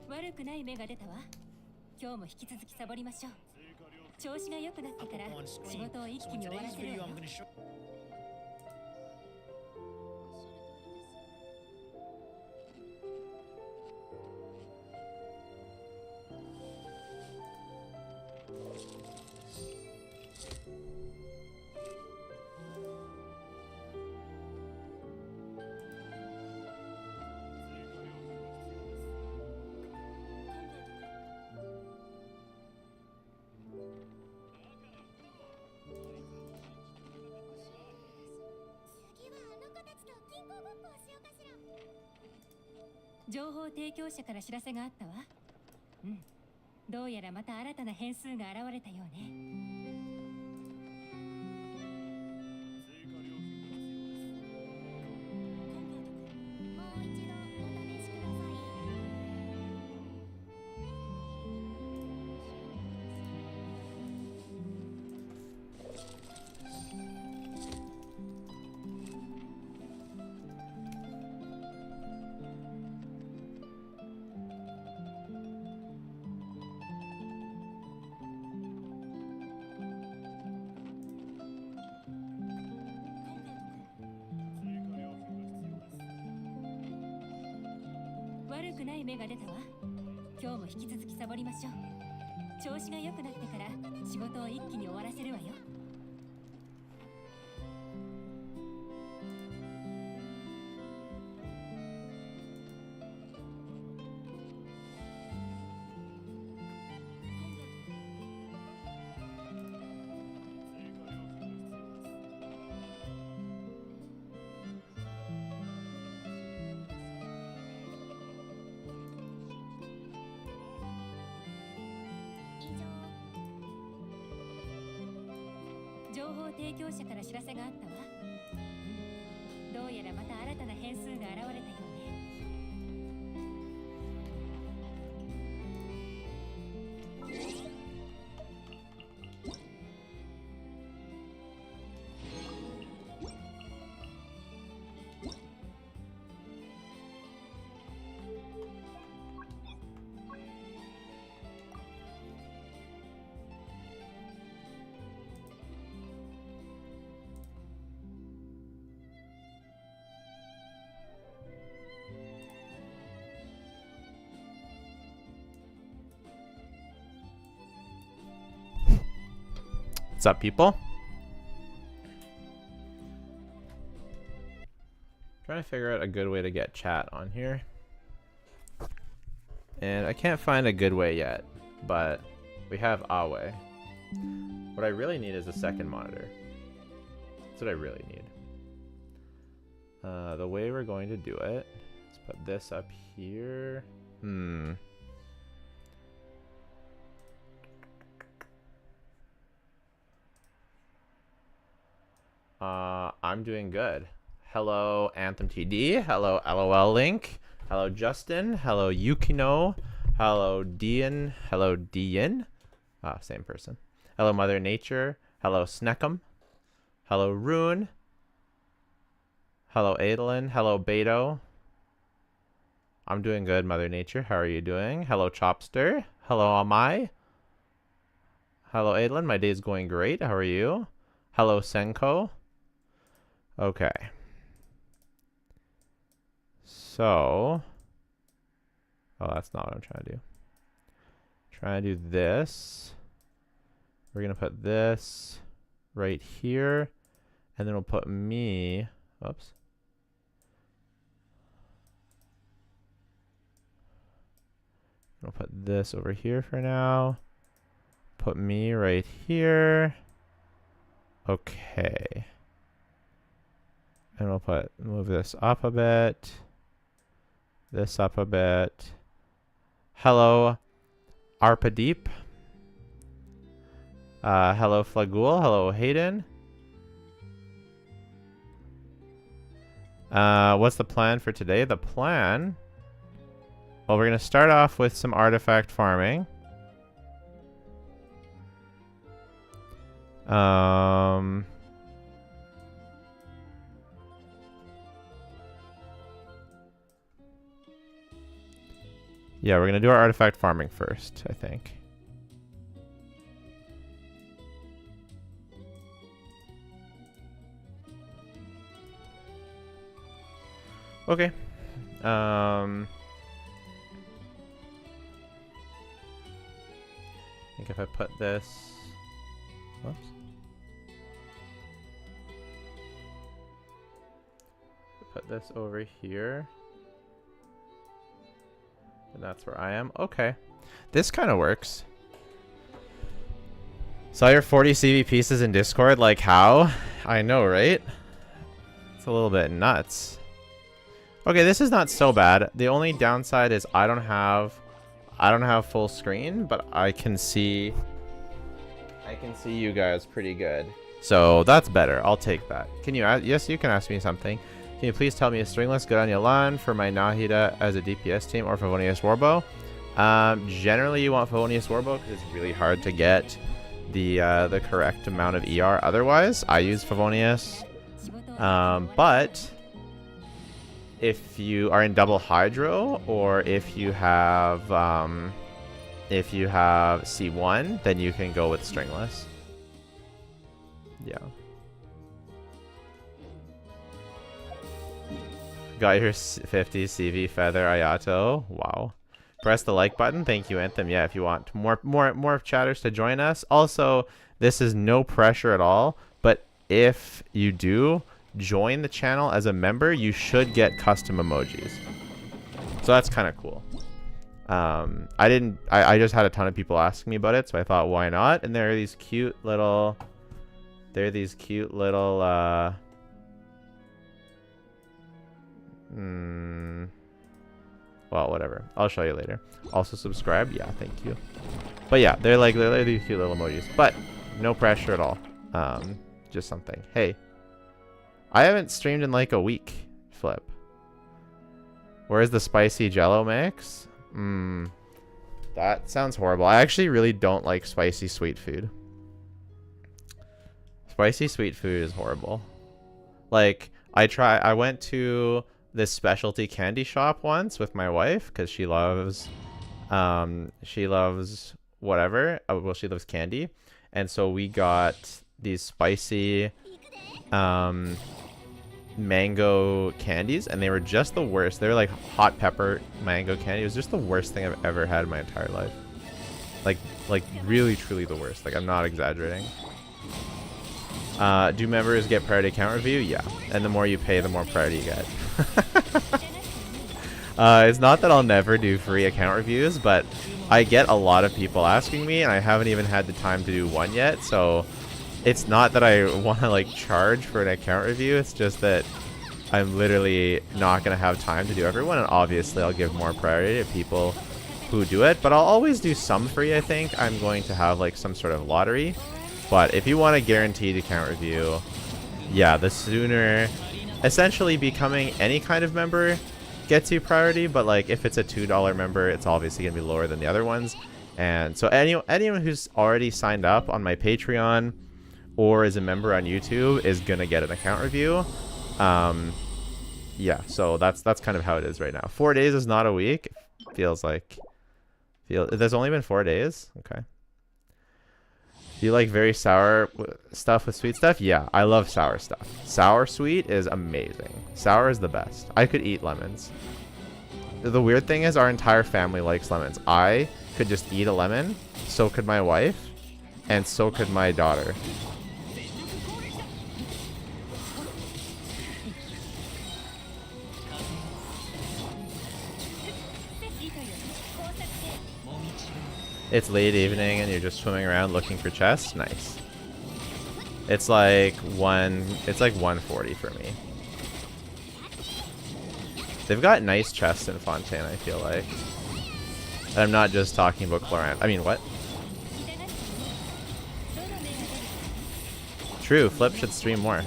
悪くない芽が出たわ。今日も引き続きサボりましょう。調子が良くなってから仕事を一気に終わらせるわよ。情報提供者から知らせがあったわ。うん。どうやらまた新たな変数が現れたようね。悪くない芽が出たわ。今日も引き続きサボりましょう。調子が良くなってから仕事を一気に終わらせるわよ。情報提供者から知らせがあったわ。どうやらまた新たな変数が現れたようね。What's up, people? Trying to figure out a good way to get chat on here. And I can't find a good way yet, but we have a way. What I really need is a second monitor. That's what I really need. The way we're going to do it, let's put this up here. I'm doing good. Hello, Anthem TD. Hello, LOL Link. Hello, Justin. Hello, Yukino. Hello, Dian. Hello, Dian. Same person. Hello, Mother Nature. Hello, Sneckum. Hello, Rune. Hello, Adolin. Hello, Beto. I'm doing good, Mother Nature. How are you doing? Hello, Chopster. Hello, Amai. Hello, Adolin. My day's going great. How are you? Hello, Senko. Okay. So, oh, that's not what I'm trying to do. Trying to do this. We're going to put this right here. And then we'll put me, oops. We'll put this over here for now. Put me right here. Okay. And we'll move this up a bit. This up a bit. Hello, Arpadeep. Hello, Flagul. Hello, Hayden. What's the plan for today? The plan... Well, we're going to start off with some artifact farming. Yeah, we're going to do our artifact farming first, I think. Okay. I think if I put this... Whoops. Put this over here. And that's where I am. Okay. This kind of works. Saw your 40 CV pieces in Discord. Like how? I know, right? It's a little bit nuts. Okay, this is not so bad. The only downside is I don't have full screen, but I can see you guys pretty good. So that's better. I'll take that. Can you yes, you can ask me something. Can you please tell me a stringless good on Yalan for my Nahida as a DPS team or Favonius Warbow? Generally you want Favonius Warbow because it's really hard to get the correct amount of ER otherwise. I use Favonius. But if you are in double hydro or if you have C1, then you can go with stringless. Yeah. Got your 50 CV feather Ayato. Wow. Press the like button. Thank you, Anthem. Yeah, if you want more chatters to join us. Also, this is no pressure at all, but if you do join the channel as a member, you should get custom emojis. So that's kind of cool. I just had a ton of people asking me about it, so I thought why not? And there are these cute little well, whatever. I'll show you later. Also subscribe. Yeah, thank you. But yeah, they're these cute little emojis. But no pressure at all. Just something. Hey, I haven't streamed in like a week. Flip. Where's the spicy jello mix? That sounds horrible. I actually really don't like spicy sweet food. Spicy sweet food is horrible. Like, I went to this specialty candy shop once with my wife because she loves whatever. Well, she loves candy. And so we got these spicy mango candies, and they were just the worst. They were like hot pepper mango candy. It was just the worst thing I've ever had in my entire life. Like really, truly the worst. Like, I'm not exaggerating. Do members get priority account review? Yeah. And the more you pay, the more priority you get. It's not that I'll never do free account reviews, but I get a lot of people asking me, and I haven't even had the time to do one yet. So it's not that I want to like charge for an account review. It's just that I'm literally not going to have time to do everyone. And obviously I'll give more priority to people who do it, but I'll always do some free. I think I'm going to have like some sort of lottery. But if you want a guaranteed account review, yeah, the sooner, essentially becoming any kind of member gets you priority. But like if it's a $2 member, it's obviously going to be lower than the other ones. And so anyone who's already signed up on my Patreon or is a member on YouTube is going to get an account review. Yeah, so that's kind of how it is right now. 4 days is not a week. Feels like... There's only been 4 days? Okay. Do you like very sour stuff with sweet stuff? Yeah, I love sour stuff. Sour sweet is amazing. Sour is the best. I could eat lemons. The weird thing is our entire family likes lemons. I could just eat a lemon. So could my wife. And so could my daughter. It's late evening and you're just swimming around looking for chests. Nice. It's like 140 for me. They've got nice chests in Fontaine, I feel like. And I'm not just talking about Chlorant. I mean, what? True, Flip should stream more.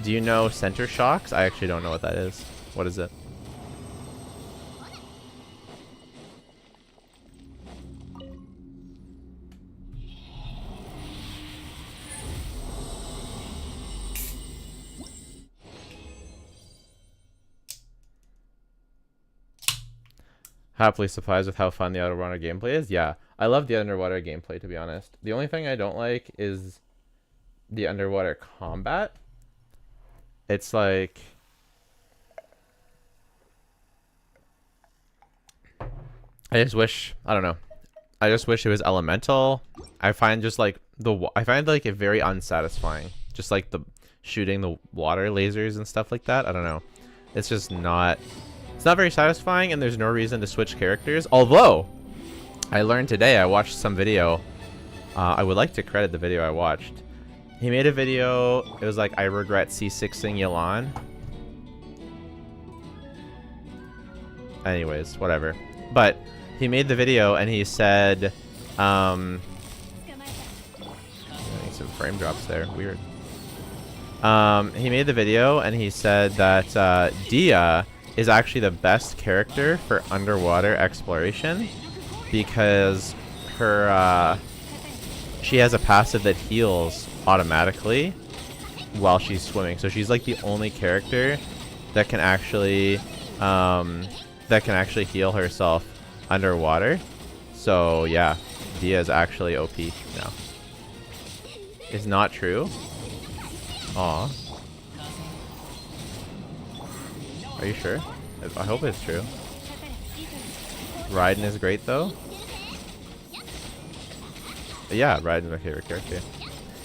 Do you know Center Shocks? I actually don't know what that is. What is it? Happily surprised with how fun the underwater gameplay is. Yeah, I love the underwater gameplay, to be honest. The only thing I don't like is the underwater combat. It's like... I just wish... I don't know. I just wish it was elemental. I find just like... I find like it very unsatisfying. Just like the shooting the water lasers and stuff like that. I don't know. It's just not... It's not very satisfying, and there's no reason to switch characters. Although, I learned today, I watched some video. I would like to credit the video I watched. He made a video, it was like, I regret C6ing Yelan. Anyways, whatever. But, he made the video, and he said, getting some frame drops there, weird. He made the video, and he said that, Dia is actually the best character for underwater exploration because her she has a passive that heals automatically while she's swimming. So she's like the only character that can actually heal herself underwater. So yeah, Dia is actually OP now. It's not true. Aw. Are you sure? I hope it's true. Raiden is great though. Yeah, Raiden's my favorite character.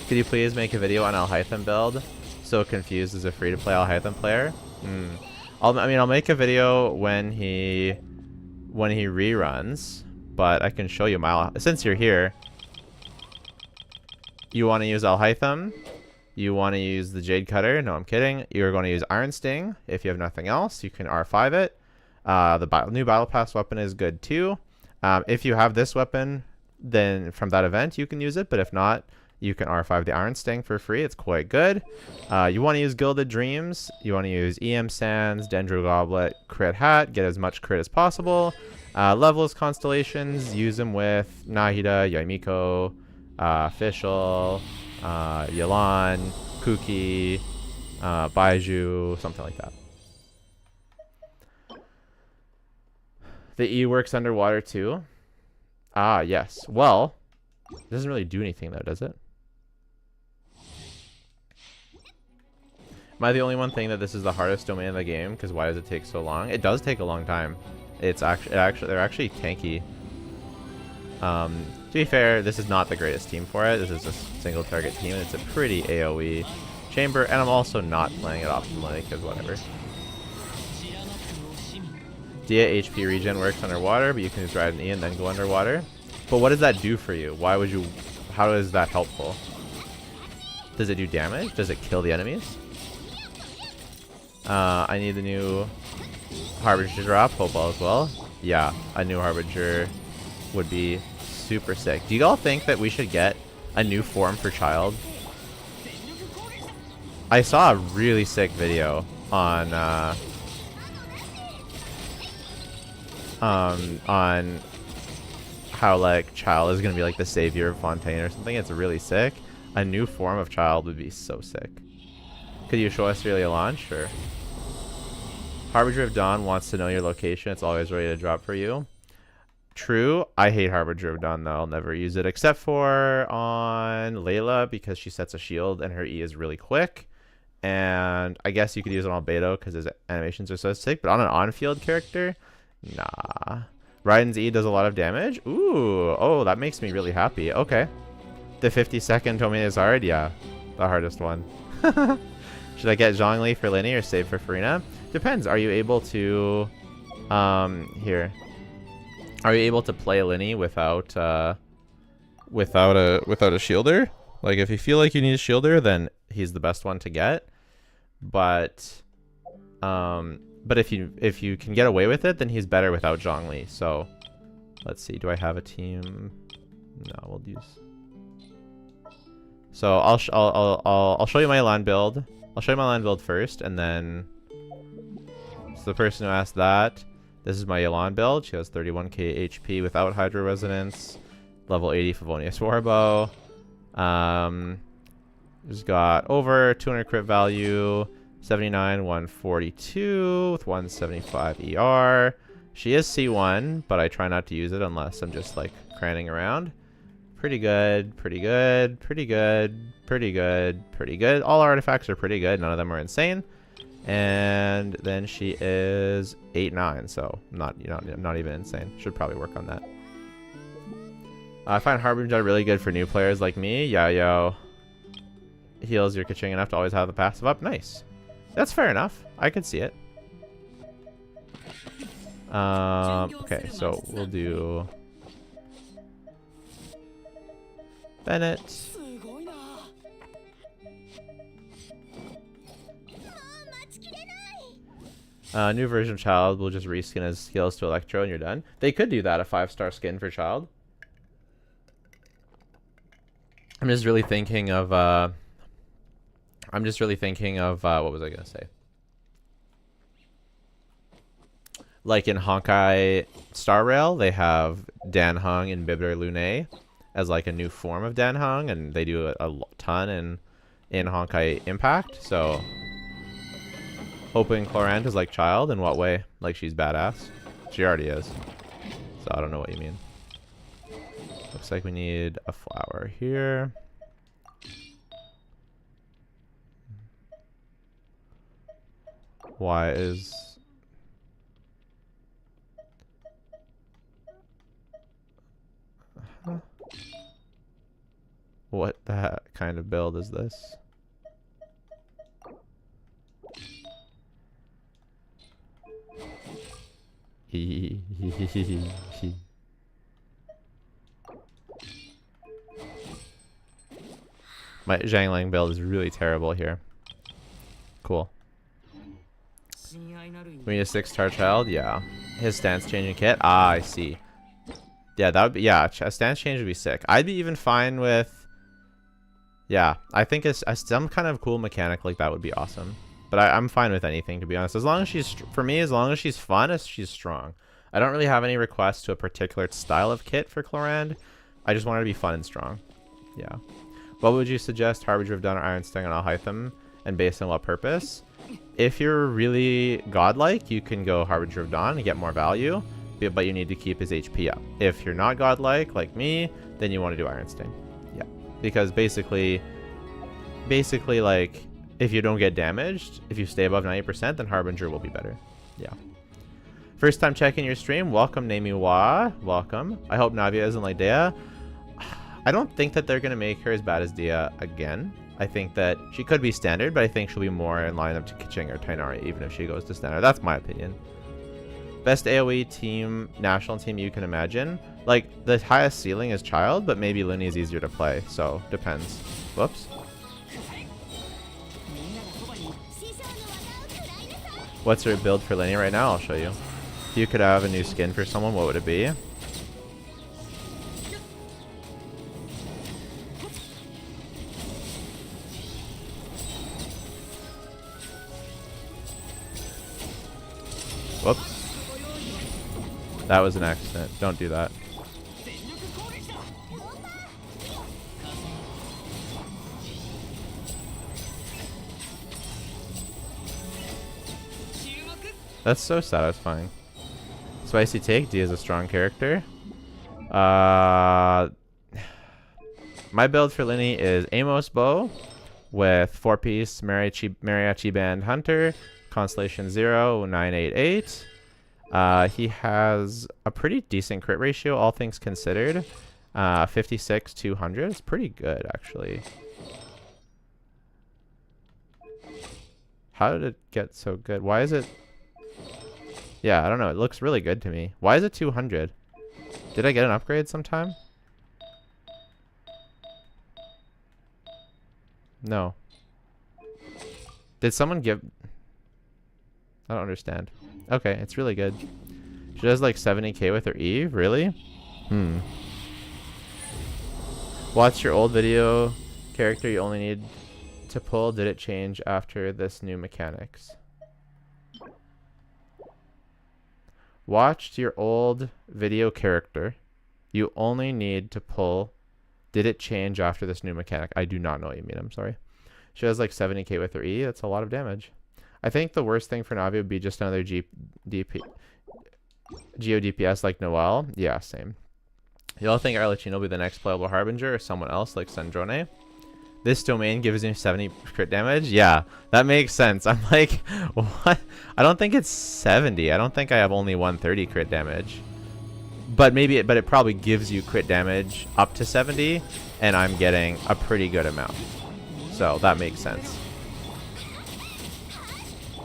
Could you please make a video on Alhaitham build? So confused as a free-to-play Alhaitham player. I'll make a video when he reruns, but I can show you my... Since you're here, you want to use Alhaitham? You want to use the Jade Cutter? No, I'm kidding. You're going to use Iron Sting. If you have nothing else, you can R5 it. The new Battle Pass weapon is good too. If you have this weapon, then from that event, you can use it. But if not, you can R5 the Iron Sting for free. It's quite good. You want to use Gilded Dreams. You want to use EM Sands, Dendro Goblet, Crit Hat. Get as much crit as possible. Level's Constellations. Use them with Nahida, Yaimiko, Fischl, Yelan, Kuki, Baiju, something like that. The E works underwater too. Ah, yes. Well, it doesn't really do anything though, does it? Am I the only one thing that this is the hardest domain of the game? Because why does it take so long? It does take a long time. They're actually tanky. To be fair, this is not the greatest team for it. This is a single target team, and it's a pretty AoE chamber, and I'm also not playing it optimally, because whatever. Dia HP regen works underwater, but you can use Raiden E and then go underwater. But what does that do for you? Why would you... How is that helpful? Does it do damage? Does it kill the enemies? I need the new Harbinger drop, hope all is well. Yeah, a new Harbinger would be super sick. Do you all think that we should get a new form for Child? I saw a really sick video on how like Child is gonna be like the savior of Fontaine or something. It's really sick. A new form of Child would be so sick. Could you show us really a launch? Sure. Harbinger of Dawn wants to know your location. It's always ready to drop for you. True. I hate Harbinger of Dawn though. I'll never use it except for on Layla because she sets a shield and her E is really quick. And I guess you could use it on Beto because his animations are so sick. But on an on-field character, nah. Raiden's E does a lot of damage. Ooh. Oh, that makes me really happy. Okay. The 50-second Tomei is hard. Yeah. The hardest one. Should I get Zhongli for Linny or save for Farina? Depends. Are you able to... here. Are you able to play Linny without a shielder? Like, if you feel like you need a shielder, then he's the best one to get. But But if you can get away with it, then he's better without Zhongli. So let's see. Do I have a team? No, we'll use. So I'll show you my land build. I'll show you my land build first, and then. So the person who asked that, this is my Yelan build. She has 31k HP without Hydro Resonance, level 80 Favonius Warbow. She's got over 200 crit value, 79, 142 with 175 ER. She is C1, but I try not to use it unless I'm just like cranning around. Pretty good, pretty good, pretty good, pretty good, pretty good. All artifacts are pretty good. None of them are insane. And then she is 8-9, so not even insane. Should probably work on that. I find Harbinger really good for new players like me. Yayo heals your Kaching enough to always have the passive up. Nice. That's fair enough. I could see it. Okay, so we'll do Bennett. New version of Child will just reskin his skills to Electro and you're done. They could do that, a 5-star skin for Child. I'm just really thinking of what was I gonna say? Like in Honkai Star Rail, they have Dan Hung and Bibber Lune as like a new form of Dan Hung, and they do a ton in Honkai Impact. So hoping Clorant is like Child. In what way? Like she's badass. She already is. So I don't know what you mean. Looks like we need a flower here. Why is... What the kind of build is this? My Zhangling build is really terrible here. Cool. We need a 6-star Child? Yeah. His stance changing kit? Ah, I see. Yeah, that would be... Yeah, a stance change would be sick. I'd be even fine with... Yeah, I think some kind of cool mechanic like that would be awesome. But I'm fine with anything, to be honest. As long as she's... For me, as long as she's fun, as she's strong. I don't really have any requests to a particular style of kit for Clorand. I just want her to be fun and strong. Yeah. What would you suggest? Harbinger of Dawn or Iron Sting on Alhaitham? And based on what purpose? If you're really godlike, you can go Harbinger of Dawn and get more value. But you need to keep his HP up. If you're not godlike, like me, then you want to do Iron Sting. Yeah. Because basically, like, if you don't get damaged, if you stay above 90%, then Harbinger will be better. Yeah. First time checking your stream. Welcome, Namiwa. Welcome. I hope Navia isn't like Dea. I don't think that they're going to make her as bad as Dea again. I think that she could be standard, but I think she'll be more in line up to Kaching or Tainari, even if she goes to standard. That's my opinion. Best AoE team, national team you can imagine. Like, the highest ceiling is Child, but maybe Linny is easier to play, so depends. Whoops. What's your build for Linny right now? I'll show you. If you could have a new skin for someone, what would it be? Whoops. That was an accident. Don't do that. That's so satisfying. Spicy take. D is a strong character. My build for Linny is Amos Bow with 4-piece Mariachi Band Hunter, Constellation 0988. He has a pretty decent crit ratio, all things considered. 56 to 100. It's pretty good, actually. How did it get so good? Why is it... Yeah, I don't know. It looks really good to me. Why is it 200? Did I get an upgrade sometime? No. Did someone give... I don't understand. Okay, it's really good. She does like 70k with her E? Really? Watch your old video character you only need to pull. Did it change after this new mechanics? Watched your old video character you only need to pull. Did it change after this new mechanic? I do not know what you mean. I'm sorry. She has like 70k with her E. That's a lot of damage. I think the worst thing for Navi would be just another Geo DPS like Noelle. Yeah, same. You all think Arlecchino will be the next playable Harbinger or someone else like Sandrone? This domain gives you 70 crit damage? Yeah, that makes sense. I'm like, what? I don't think it's 70. I don't think I have only 130 crit damage. But maybe but it probably gives you crit damage up to 70, and I'm getting a pretty good amount. So that makes sense.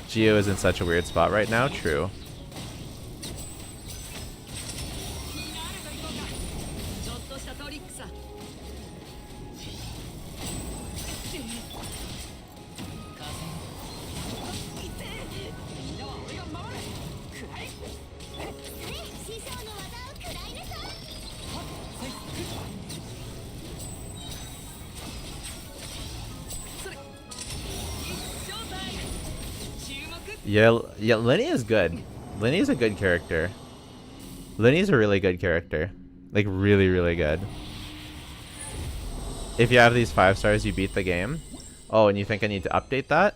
Geo is in such a weird spot right now. True. Yeah, Lenny is good. Lenny's a good character. Lenny's a really good character. Like, really, really good. If you have these 5 stars, you beat the game. Oh, and you think I need to update that?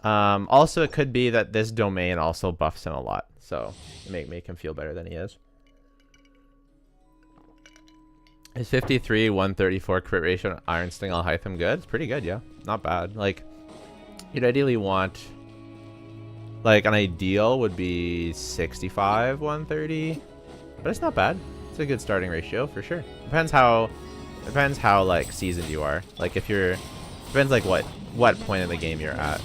Also, it could be that this domain also buffs him a lot. So, make him feel better than he is. Is 53, 134 crit ratio on Iron Sting Alhaitham good? It's pretty good, yeah. Not bad. Like, you'd ideally want, like, an ideal would be 65, 130. But it's not bad. It's a good starting ratio for sure. Depends how like seasoned you are. Like if you're, depends like what point in the game you're at.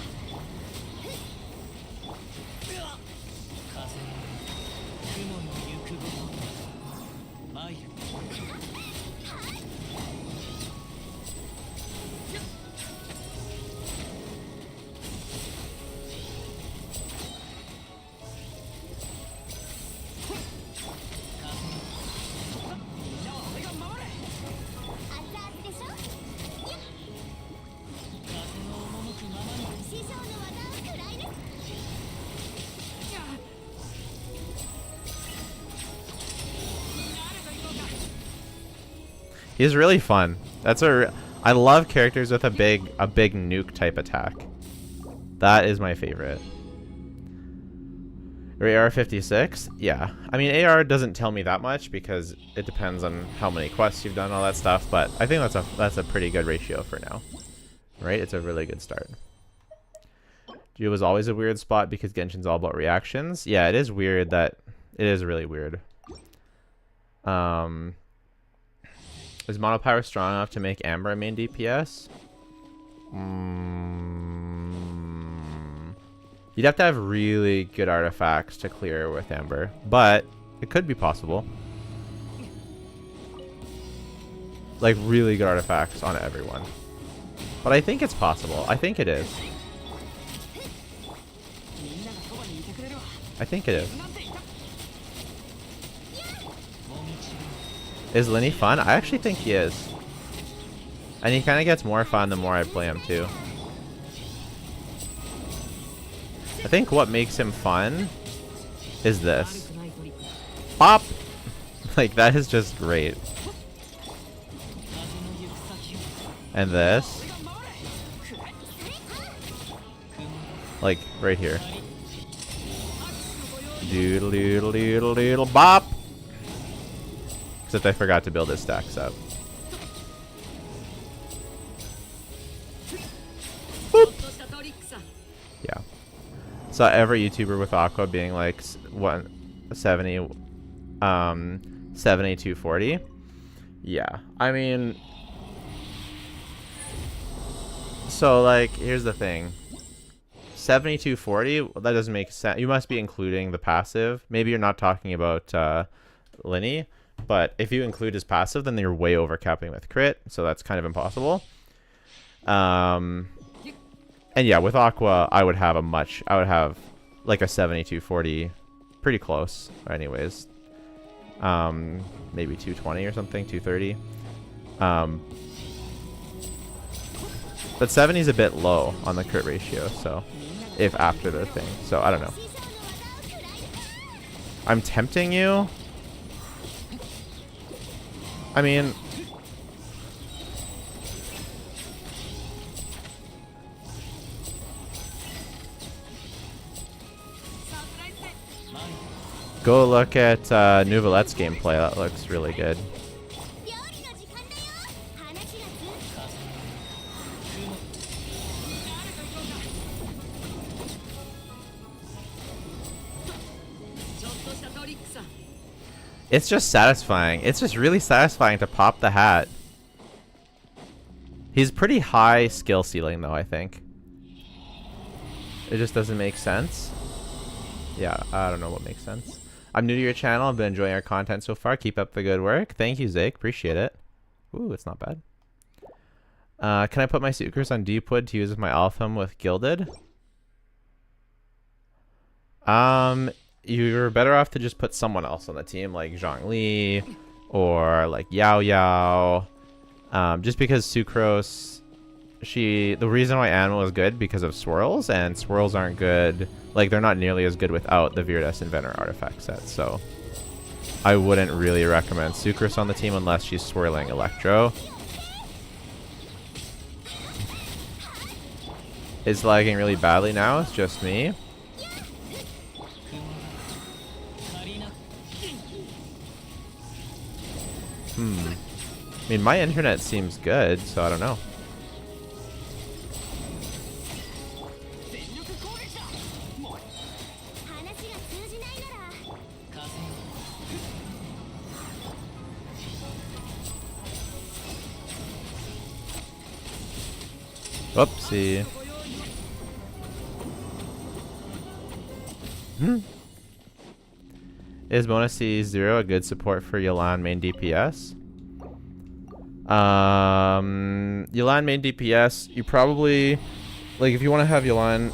He's really fun. I love characters with a big nuke type attack. That is my favorite. AR 56? Yeah. I mean, AR doesn't tell me that much because it depends on how many quests you've done, all that stuff, but I think that's a pretty good ratio for now. Right? It's a really good start. Geo was always a weird spot because Genshin's all about reactions. Yeah, it is weird that it is really weird. Is Monopower strong enough to make Amber a main DPS? You'd have to have really good artifacts to clear with Amber, but it could be possible. Like really good artifacts on everyone. But I think it's possible. I think it is. I think it is. Is Lenny fun? I actually think he is. And he kind of gets more fun the more I play him too. I think what makes him fun is this. Pop! Like, that is just great. And this. Like, right here. Doodle doodle doodle doodle bop! Except I forgot to build his stacks up. Boop. Yeah. Saw every YouTuber with Aqua being like 170, 70, 240. Yeah. I mean, so like, here's the thing. 7240, that doesn't make sense. You must be including the passive. Maybe you're not talking about Lenny. But if you include his passive, then you're way overcapping with crit, so that's kind of impossible. And yeah, with Aqua, I would have like a 7240, pretty close. Anyways, maybe 220 or something, 230. But 70 is a bit low on the crit ratio, so if after the thing, so I don't know. I'm tempting you. I mean, go look at Nouvelette's gameplay. That looks really good. It's just satisfying. It's just really satisfying to pop the hat. He's pretty high skill ceiling though, I think. It just doesn't make sense. Yeah, I don't know what makes sense. I'm new to your channel. I've been enjoying our content so far. Keep up the good work. Thank you, Zake. Appreciate it. Ooh, it's not bad. Can I put my Sucrose on Deepwood to use with my Altham with Gilded? You're better off to just put someone else on the team, like Zhongli or like Yao Yao. Just because Sucrose, the reason why Anima was good because of swirls, and swirls aren't good, like they're not nearly as good without the Viridess Inventor artifact set. So I wouldn't really recommend Sucrose on the team unless she's swirling Electro. It's lagging really badly now. It's just me. I mean, my internet seems good, so I don't know. Whoopsie. Is bonus C0 a good support for Yelan main DPS? Yelan main DPS, you probably, like if you want to have Yelan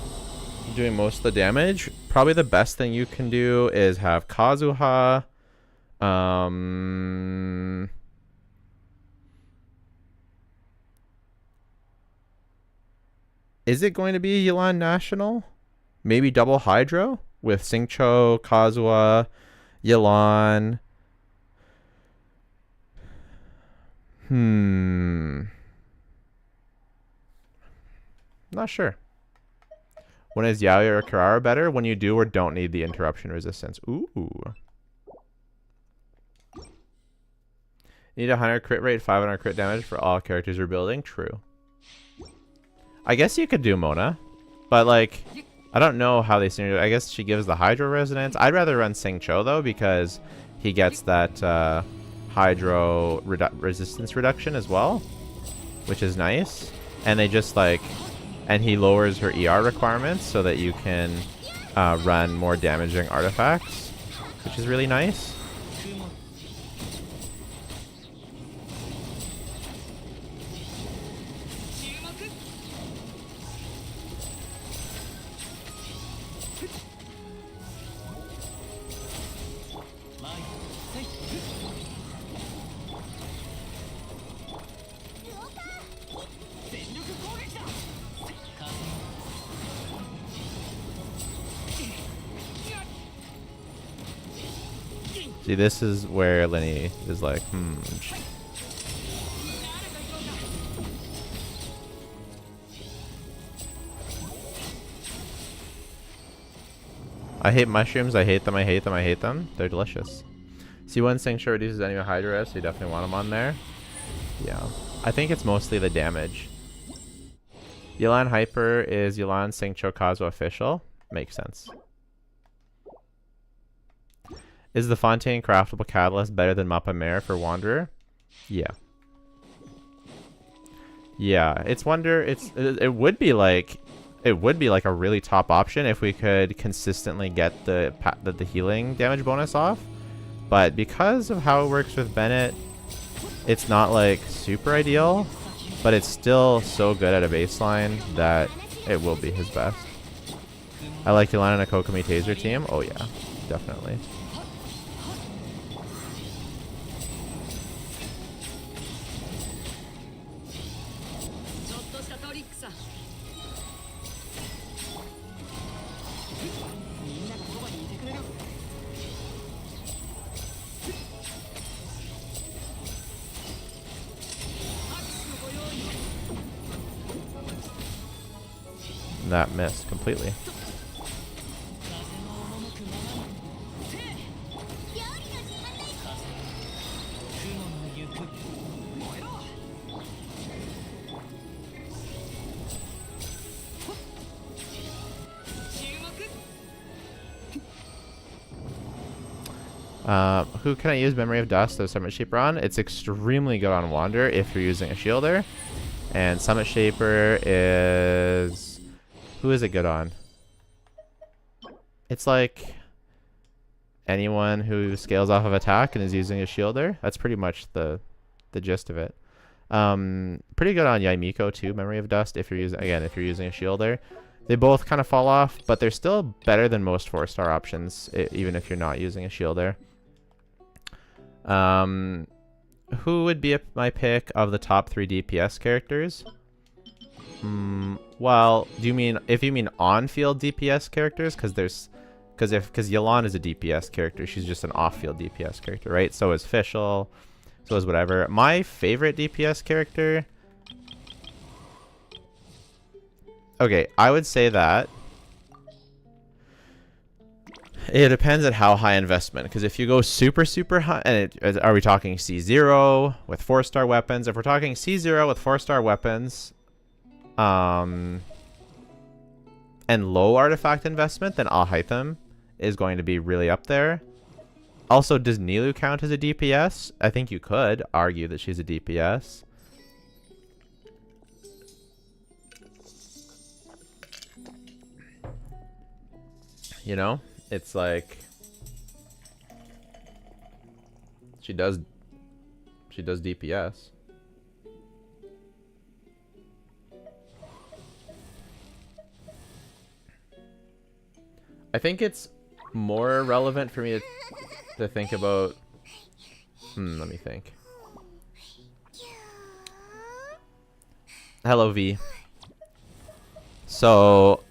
doing most of the damage, probably the best thing you can do is have Kazuha. Is it going to be Yelan National? Maybe double Hydro with Xingqiu, Kazuha, Yelan. Not sure. When is Yao or Kirara better? When you do or don't need the interruption resistance. Ooh. Need a 100 crit rate, 500 crit damage for all characters you're building. True. I guess you could do Mona, but like, I don't know how they seem to. I guess she gives the Hydro Resonance. I'd rather run Xingqiu though, because he gets that Hydro resistance reduction as well, which is nice. And they just like, and he lowers her ER requirements so that you can run more damaging artifacts, which is really nice. See, this is where Lenny is like, I hate mushrooms. I hate them. I hate them. I hate them. They're delicious. C1 Xingqiu reduces enemy Hydro Res, so you definitely want them on there. Yeah. I think it's mostly the damage. Yelan Hyper is Yelan Xingqiu Kazuha official. Makes sense. Is the Fontaine craftable catalyst better than Mappa Mare for Wanderer? Yeah. Yeah, it would be like a really top option if we could consistently get the healing damage bonus off. But because of how it works with Bennett, it's not like super ideal, but it's still so good at a baseline that It will be his best. I like Yolanda in a Kokomi Taser team. Oh yeah, definitely. That missed completely. Who can I use Memory of Dust as Summit Shaper on? It's extremely good on Wander if you're using a Shielder. And Summit Shaper is... Who is it good on? It's like anyone who scales off of attack and is using a Shielder. That's pretty much the gist of it. Pretty good on Yaimiko too, Memory of Dust, if you're using if you're using a Shielder. They both kind of fall off, but they're still better than most 4-star options, even if you're not using a Shielder. Who would be my pick of the top 3 DPS characters? Well, if you mean on-field DPS characters, because Yolanda is a DPS character, she's just an off-field DPS character, right? So is Fischl, so is whatever. My favorite DPS character... Okay, I would say that it depends on how high investment. Because if you go super, super high, and are we talking C0 with 4-star weapons? If we're talking C0 with 4-star weapons, and low artifact investment, then Alhaitham is going to be really up there. Also, does Nilou count as a DPS? I think you could argue that she's a DPS. You know, it's like she does DPS. I think it's more relevant for me to think about. Let me think. Hello, V. So,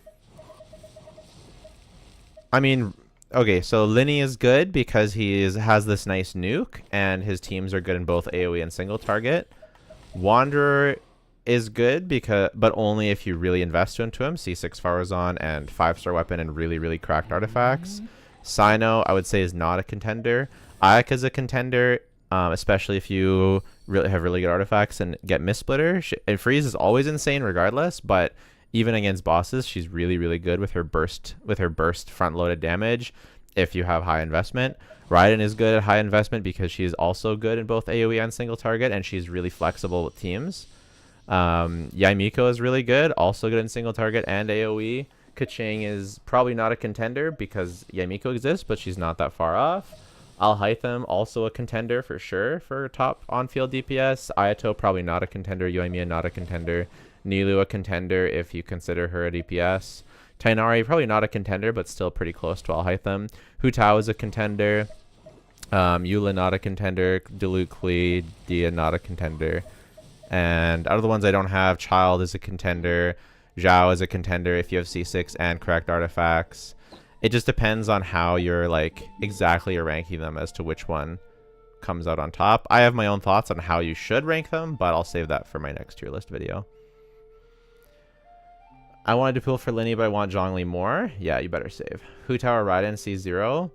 I mean, okay, so Linny is good because he has this nice nuke, and his teams are good in both AoE and single target. Wanderer is good but only if you really invest into him. C6 Farazan and 5-star weapon and really, really cracked artifacts. Sino, I would say, is not a contender. Ayaka is a contender, especially if you have really good artifacts and get Mistsplitter. And Freeze is always insane regardless, but even against bosses, she's really, really good with her burst front-loaded damage if you have high investment. Raiden is good at high investment because she's also good in both AoE and single target, and she's really flexible with teams. Yaimiko is really good, also good in single target and AoE. Keqing is probably not a contender because Yaimiko exists, but she's not that far off. Alhaitham, also a contender for sure for top on-field DPS. Ayato, probably not a contender. Yoimiya, not a contender. Nilou, a contender if you consider her a DPS. Tainari, probably not a contender, but still pretty close to Alhaitham. Hu Tao is a contender. Eula, not a contender. Diluc Li, Dia, not a contender. And out of the ones I don't have, Child is a contender. Zhao is a contender if you have C6 and correct artifacts. It just depends on how you're exactly ranking them as to which one comes out on top. I have my own thoughts on how you should rank them, but I'll save that for my next tier list video. I wanted to pull for Linny, but I want Zhongli more. Yeah, you better save. Hu Tao or Raiden C0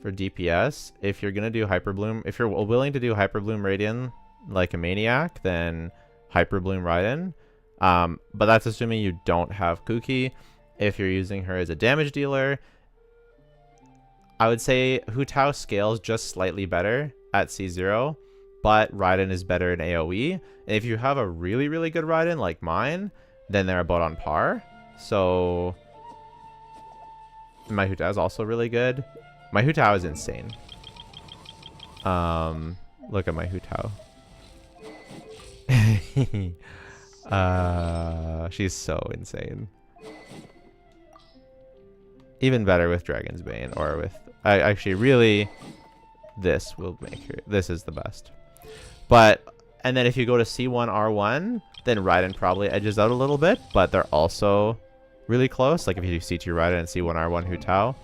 for DPS. If you're gonna do Hyperbloom, if you're willing to do Hyperbloom Radiant like a maniac, then Hyperbloom Raiden. But that's assuming you don't have Kuki. If you're using her as a damage dealer, I would say Hu Tao scales just slightly better at C0, but Raiden is better in AoE. And if you have a really, really good Raiden like mine, then they're about on par. So my Hu Tao is also really good. My Hu Tao is insane. Look at my Hu Tao. She's so insane. Even better with Dragon's Bane, or with actually really this will make her. This is the best. But and then if you go to C1 R1, then Raiden probably edges out a little bit, but they're also really close. Like if you do C2 Raiden and C1 R1 Hu Tao.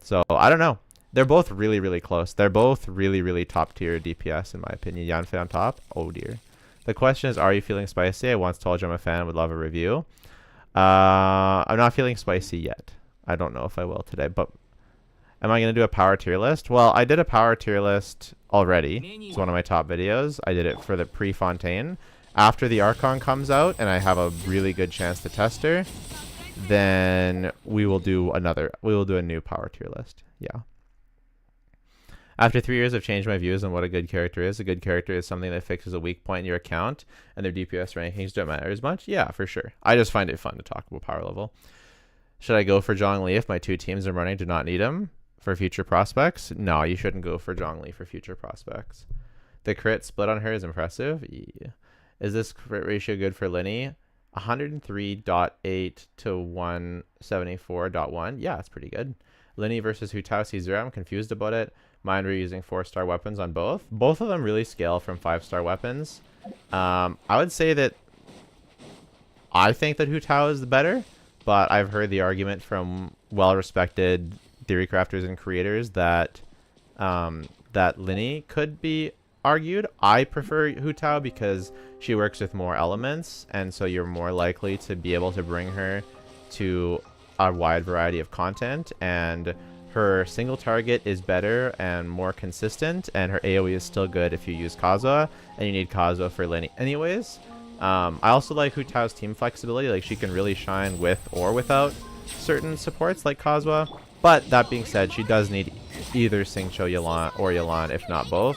So I don't know. They're both really, really close. They're both really, really top tier DPS in my opinion. Yanfei on top. Oh dear. The question is, are you feeling spicy? I once told you I'm a fan. Would love a review. I'm not feeling spicy yet. I don't know if I will today, but am I going to do a power tier list? Well, I did a power tier list already. It's one of my top videos. I did it for the pre-Fontaine. After the Archon comes out and I have a really good chance to test her, then we will do a new power tier list. Yeah. After 3 years, I've changed my views on what a good character is. A good character is something that fixes a weak point in your account, and their DPS rankings don't matter as much. Yeah, for sure. I just find it fun to talk about power level. Should I go for Zhongli if my 2 teams I'm running do not need him for future prospects? No, you shouldn't go for Zhongli for future prospects. The crit split on her is impressive. Yeah. Is this crit ratio good for Linny? 103.8 to 174.1. Yeah, it's pretty good. Linny versus Hu Tao C0. I'm confused about it. Mine were using 4-star weapons on both. Both of them really scale from 5-star weapons. I would say that I think that Hu Tao is the better, but I've heard the argument from well-respected theory crafters and creators that that Linny could be argued. I prefer Hu Tao because she works with more elements, and so you're more likely to be able to bring her to a wide variety of content, and her single target is better and more consistent, and her AoE is still good if you use Kazuha, and you need Kazuha for Linny anyways. I also like Hu Tao's team flexibility. Like, she can really shine with or without certain supports like Kazuha. But that being said, she does need either Xingqiu Yelan or Yelan, if not both,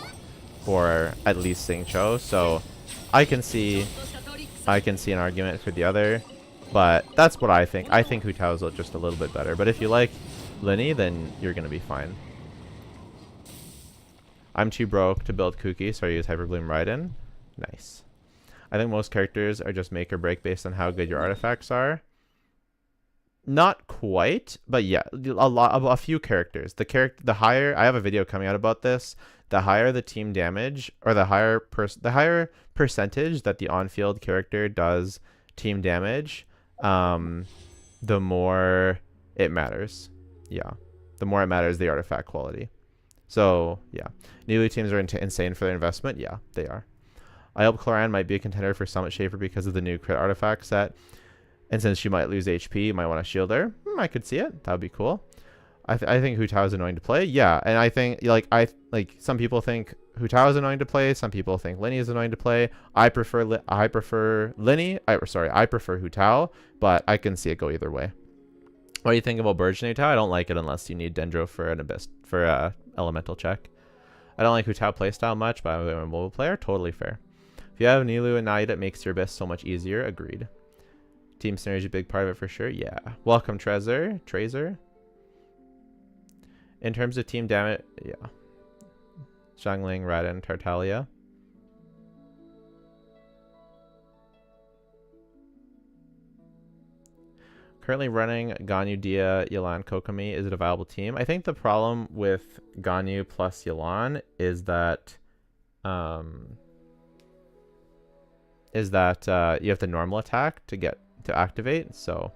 or at least Xingqiu. So I can see an argument for the other, but that's what I think. I think Hu Tao is just a little bit better. But if you like Linny, then you're gonna be fine. I'm too broke to build Kuki, so I use Hyperbloom Raiden. Nice. I think most characters are just make or break based on how good your artifacts are. Not quite, but yeah, a few characters. The higher, I have a video coming out about this. The higher the team damage, or the higher percentage that the on-field character does team damage, the more it matters. Yeah, the more it matters the artifact quality. So yeah, Nilu teams are insane for their investment. Yeah, they are. I hope Cloran might be a contender for Summit Shaper because of the new crit artifact set. And since she might lose HP, you might want to shield her. I could see it. That would be cool. I think Hu Tao is annoying to play. Yeah, and I think some people think Hu Tao is annoying to play. Some people think Linny is annoying to play. I prefer Linny. I prefer Hu Tao, but I can see it go either way. What do you think about Burgeoning Hu Tao? I don't like it unless you need Dendro for an Abyss for elemental check. I don't like Hu Tao playstyle much, but I'm a mobile player. Totally fair. If you have Nilu and Naida, it makes your Abyss so much easier. Agreed. Team synergy is a big part of it for sure. Yeah. Welcome, Trazer. In terms of team damage, yeah. Xiangling, Raiden, Tartaglia. Currently running Ganyu, Dia, Yelan, Kokomi. Is it a viable team? I think the problem with Ganyu plus Yelan is that you have to normal attack to activate. So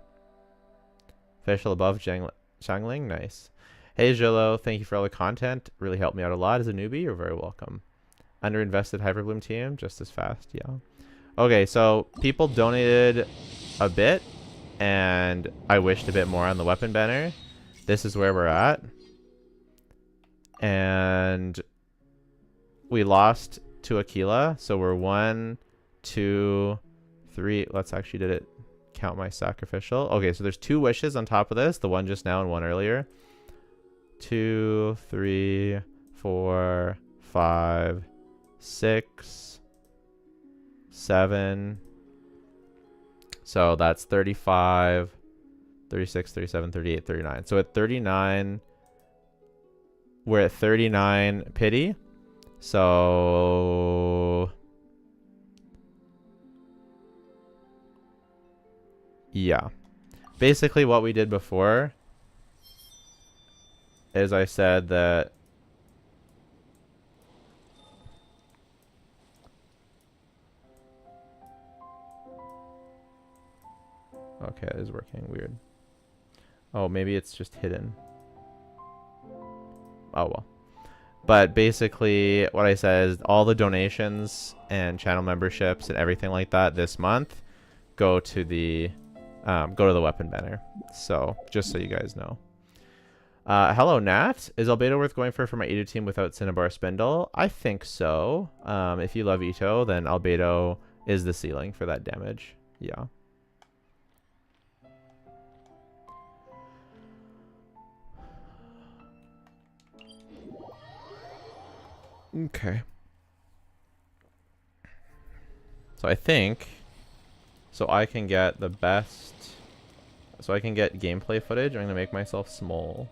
official above Xiangling, nice. Hey Jolo, thank you for all the content. Really helped me out a lot as a newbie. You're very welcome. Underinvested Hyperbloom team, just as fast. Yeah. Okay, so people donated a bit, and I wished a bit more on the weapon banner. This is where we're at. And we lost to Aquila, so we're 1, 2, 3. Let's actually did it count my sacrificial. Okay, so there's 2 wishes on top of this, the one just now and one earlier. 2, 3, 4, 5, 6, 7. So that's 35, 36, 37, 38, 39. So at 39, we're at 39 pity. So yeah, basically what we did before is I said that okay, it is working weird. Oh, maybe it's just hidden. Oh well. But basically what I said is all the donations and channel memberships and everything like that this month go to the weapon banner. So just so you guys know. Hello Nat. Is Albedo worth going for my Ito team without Cinnabar Spindle? I think so. If you love Ito, then Albedo is the ceiling for that damage. Yeah. Okay. So I think so I can get the best, so I can get gameplay footage. I'm gonna make myself small.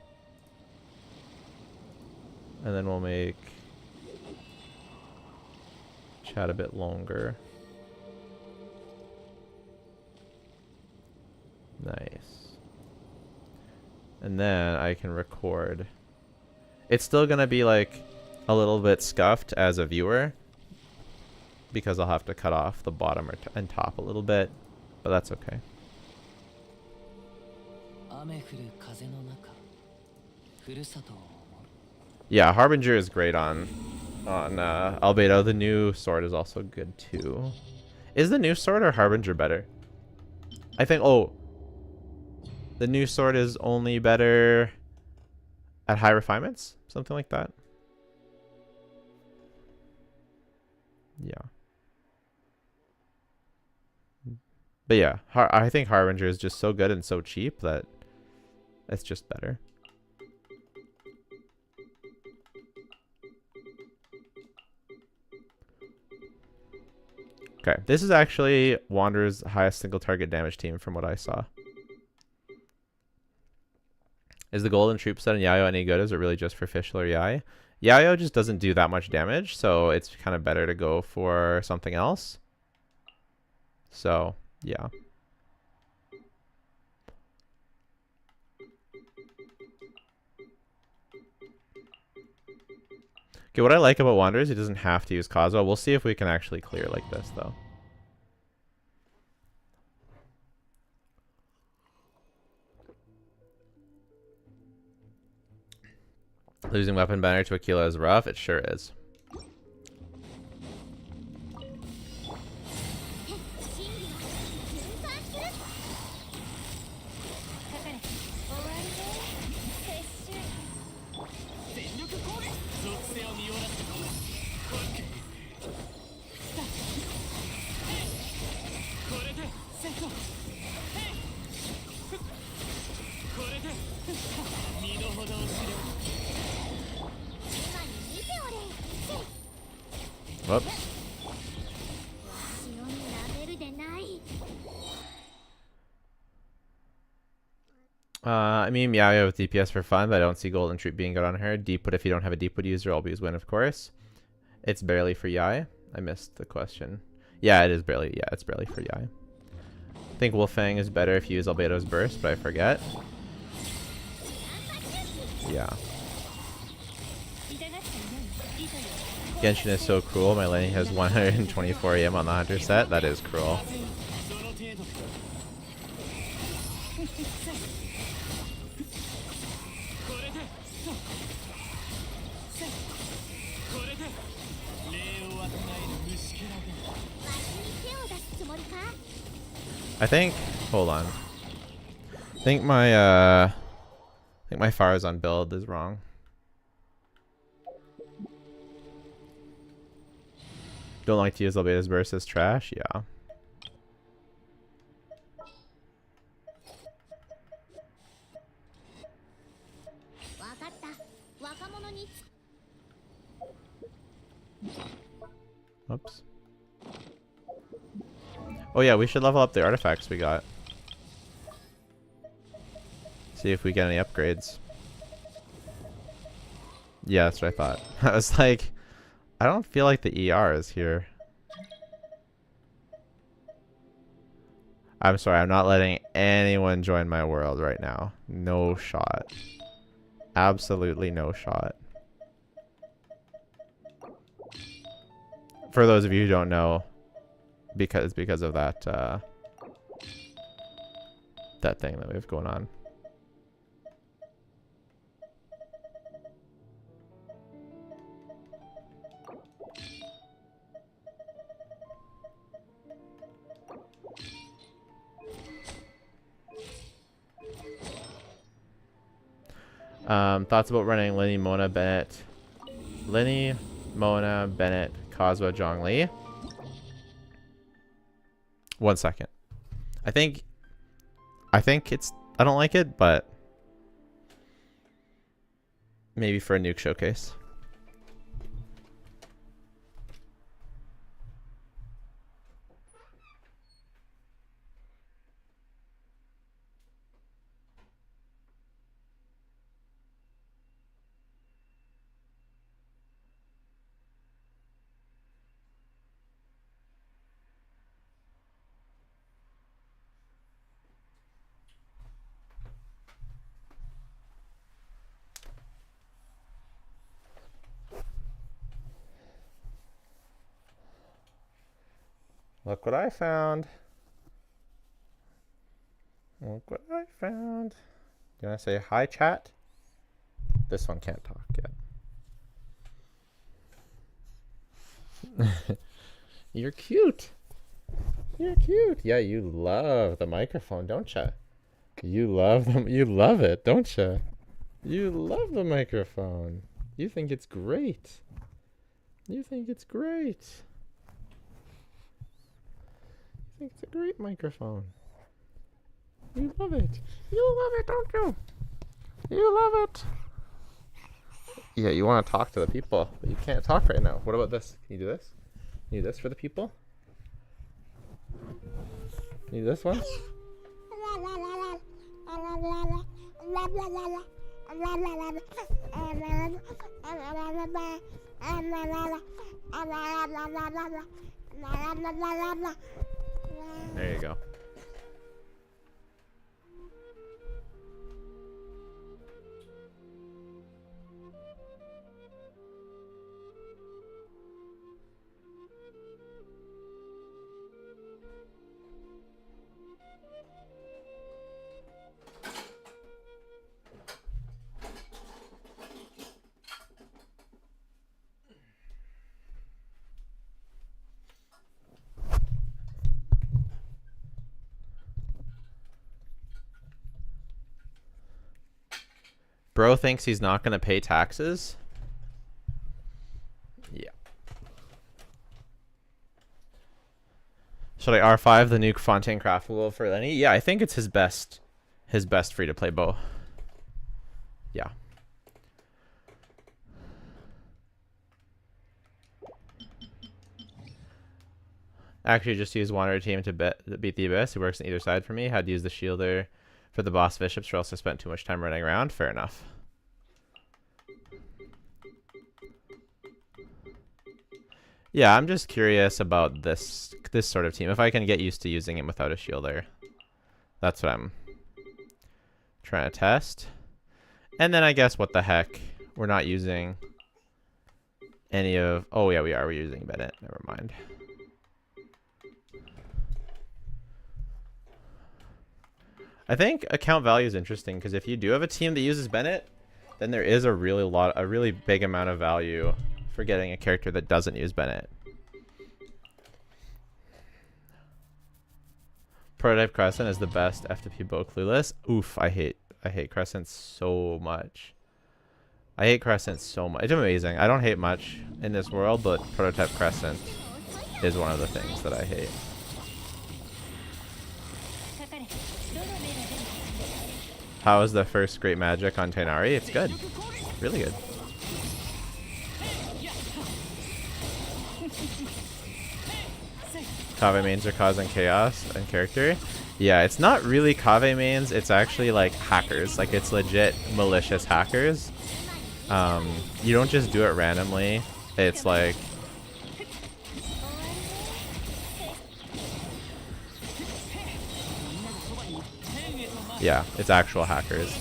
And then we'll make chat a bit longer. Nice. And then I can record. It's still gonna be like a little bit scuffed as a viewer because I'll have to cut off the bottom and top a little bit, but that's okay. Yeah, Harbinger is great on Albedo. The new sword is also good too. Is the new sword or Harbinger better? I think, oh, the new sword is only better at high refinements, something like that. Yeah. But yeah, I think Harbinger is just so good and so cheap that it's just better. Okay, this is actually Wanderer's highest single target damage team from what I saw. Is the golden troop set in Yayo any good? Is it really just for Fischl or Yai? Yayo just doesn't do that much damage, so it's kind of better to go for something else. So, yeah. Okay, what I like about Wander is he doesn't have to use Kazuha. We'll see if we can actually clear like this, though. Losing weapon banner to Aquila is rough. It sure is. Whoops. I mean, Meowio with DPS for fun, but I don't see Golden Troop being good on her. Deepwood, if you don't have a Deepwood user, always win, of course. It's barely for Yai. I missed the question. Yeah, it is barely. Yeah, it's barely for Yai. I think Wolfang is better if you use Albedo's Burst, but I forget. Yeah. Genshin is so cruel. My lane has 124 AM on the Hunter set. That is cruel. I think, hold on. I think my Farazan build is wrong. Don't like to use Albedo's Burst as trash? Yeah. Oops. Oh yeah, we should level up the artifacts we got. See if we get any upgrades. Yeah, that's what I thought. I was like, I don't feel like the ER is here. I'm sorry, I'm not letting anyone join my world right now. No shot. Absolutely no shot. For those of you who don't know, because of that that thing that we have going on. Thoughts about running Linny, Mona, Bennett. Linny, Mona, Bennett, Coswa, Zhongli. 1 second. I think it's... I don't like it, but... maybe for a nuke showcase. Look what I found. Look what I found. You want to say hi, chat? This one can't talk yet. You're cute. You're cute. Yeah, you love the microphone, don't you? You love them. You love it, don't you? You love the microphone. You think it's great. You think it's great. I think it's a great microphone. You love it. You love it, don't you? You love it. Yeah, you want to talk to the people, but you can't talk right now. What about this? Can you do this? Can you do this for the people? Can you do this one? There you go. Bro thinks he's not going to pay taxes? Yeah. Should I R5 the nuke Fontaine craftable for Lenny? Yeah, I think it's his best free-to-play bow. Yeah. Actually, just use Wanderer team to beat the Abyss. Who works on either side for me. Had to use the shielder for the boss bishops, or else I spent too much time running around. Fair enough. Yeah, I'm just curious about this sort of team. If I can get used to using it without a shielder. That's what I'm trying to test. And then I guess what the heck. We're not using any of... oh yeah, we are. We're using Bennett. Never mind. I think account value is interesting because if you do have a team that uses Bennett, then there is a really big amount of value for getting a character that doesn't use Bennett. Prototype Crescent is the best FTP bow clueless. Oof, I hate Crescent so much. I hate Crescent so much. It's amazing. I don't hate much in this world, but Prototype Crescent is one of the things that I hate. How is the first Great Magic on Tainari? It's good. Really good. Kave mains are causing chaos and character. Yeah, it's not really Kave mains. It's actually like hackers. Like it's legit malicious hackers. You don't just do it randomly. It's like... yeah, it's actual hackers.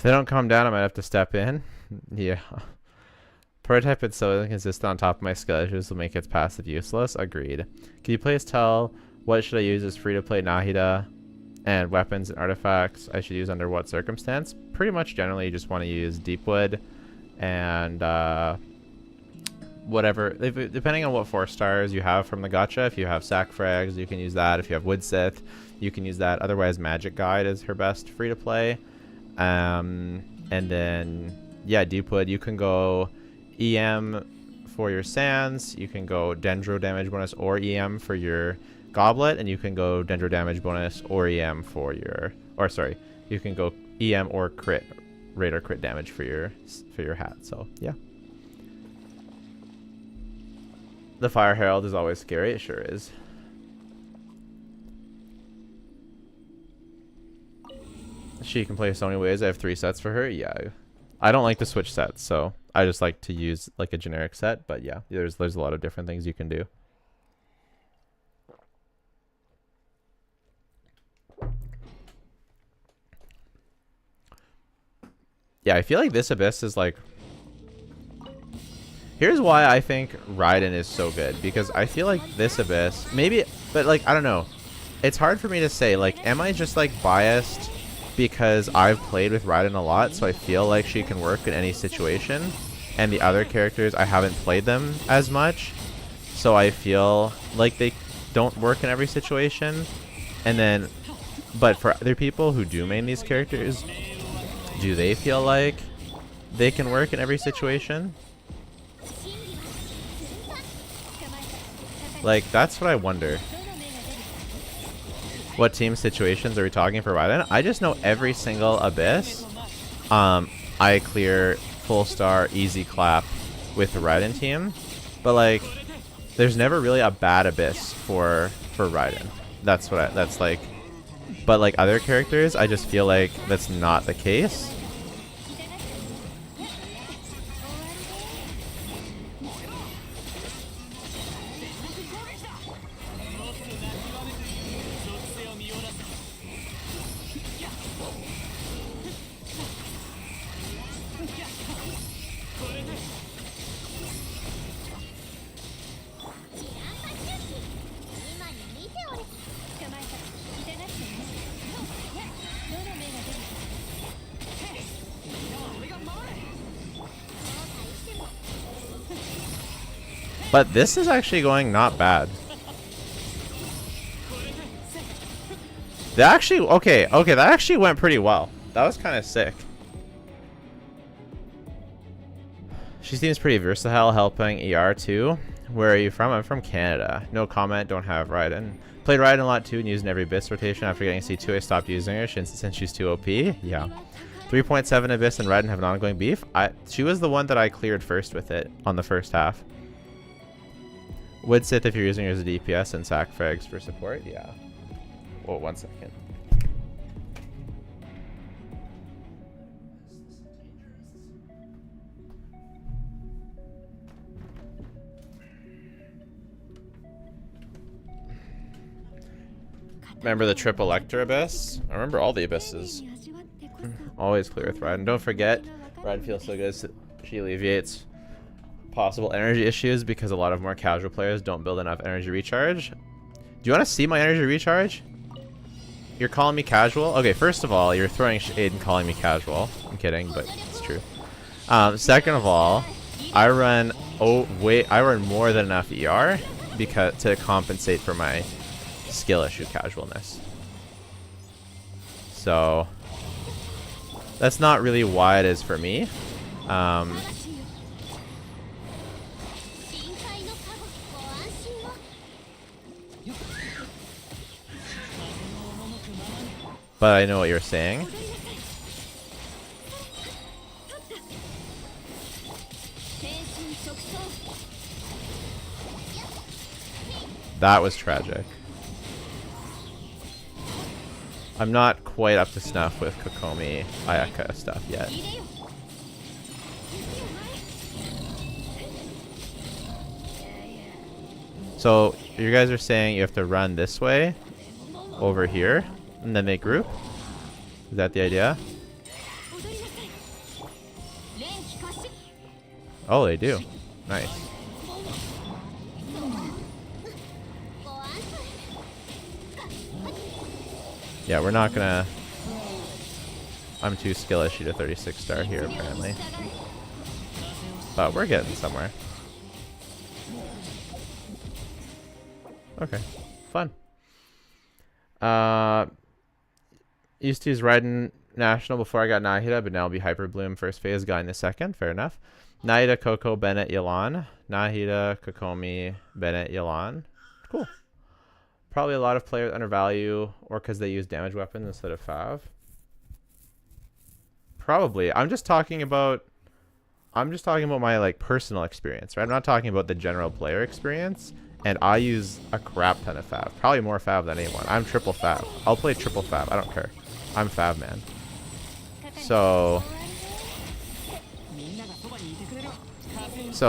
they don't calm down, I might have to step in. Yeah. Prototype is so inconsistent on top of my skill issues will make its passive useless. Agreed. Can you please tell what should I use as free-to-play Nahida and weapons and artifacts I should use under what circumstance? Pretty much generally you just want to use Deepwood and whatever, depending on what 4 stars you have from the gacha. If you have sack frags, you can use that. If you have Woodsith, you can use that. Otherwise, Magic Guide is her best free-to-play. And then, yeah, Deepwood, you can go EM for your sands, you can go Dendro damage bonus or EM for your goblet, and you can go Dendro damage bonus or EM for your, or sorry, you can go EM or crit, rate or crit damage for your hat. So yeah. The Fire Herald is always scary, it sure is. She can play so many ways. I have 3 sets for her. Yeah. I don't like to switch sets, so I just like to use like a generic set, but yeah, there's a lot of different things you can do. Yeah, I feel like this Abyss is like... Here's why I think Raiden is so good, because I feel like this Abyss, maybe, but like, I don't know. It's hard for me to say, like, am I just like biased because I've played with Raiden a lot, so I feel like she can work in any situation, and the other characters, I haven't played them as much, so I feel like they don't work in every situation. And then, but for other people who do main these characters, do they feel like they can work in every situation? Like, that's what I wonder. What team situations are we talking for Raiden? I just know every single Abyss, I clear full star, easy clap with the Raiden team. But like, there's never really a bad Abyss for Raiden. That's what that's like. But like other characters, I just feel like that's not the case. But this is actually going not bad. That actually, okay, that actually went pretty well. That was kind of sick. She seems pretty versatile, helping ER too. Where are you from? I'm from Canada. No comment, don't have Raiden. Played Raiden a lot too and used in every Abyss rotation. After getting C2, I stopped using her since she's too OP. Yeah. 3.7 Abyss and Raiden have an ongoing beef. She was the one that I cleared first with it on the first half. Woodsith if you're using her as a DPS, and sack frags for support. Yeah. Whoa, 1 second. Remember the triple Lecter Abyss? I remember all the Abysses. Always clear with Raiden. Don't forget, Raiden feels so good. She alleviates possible energy issues because a lot of more casual players don't build enough energy recharge. Do you want to see my energy recharge? You're calling me casual? Okay, first of all, you're throwing shade and calling me casual. I'm kidding, but it's true. Second of all, I run more than enough ER to compensate for my skill issue casualness. So that's not really why it is for me. But I know what you're saying. That was tragic. I'm not quite up to snuff with Kokomi Ayaka stuff yet. So you guys are saying you have to run this way over here and then they group? Is that the idea? Oh, they do. Nice. Yeah, we're not gonna... I'm too skill issue to 36 star here, apparently. But we're getting somewhere. Okay. Fun. Used to use Raiden National before I got Nahida, but now I'll be Hyper Bloom first phase, guy in the second. Fair enough. Nahida, Coco, Bennett, Yelan. Nahida, Kokomi, Bennett, Yelan. Cool. Probably a lot of players undervalue or because they use damage weapons instead of Fav. Probably. I'm just talking about my like personal experience, right? I'm not talking about the general player experience. And I use a crap ton of Fav. Probably more Fav than anyone. I'm triple Fav. I'll play triple Fav. I don't care. I'm Fav man. So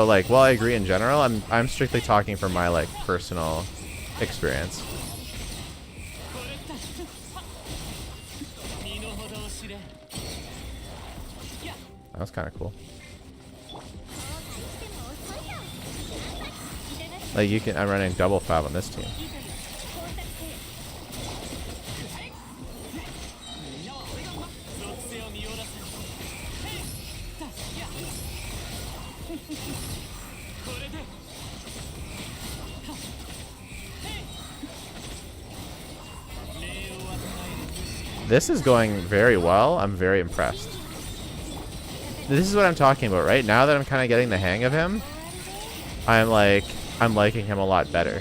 like, while I agree in general, I'm strictly talking from my like personal experience. That was kind of cool. Like I'm running double Fav on this team. This is going very well. I'm very impressed. This is what I'm talking about, right? Now that I'm kind of getting the hang of him, I'm liking him a lot better.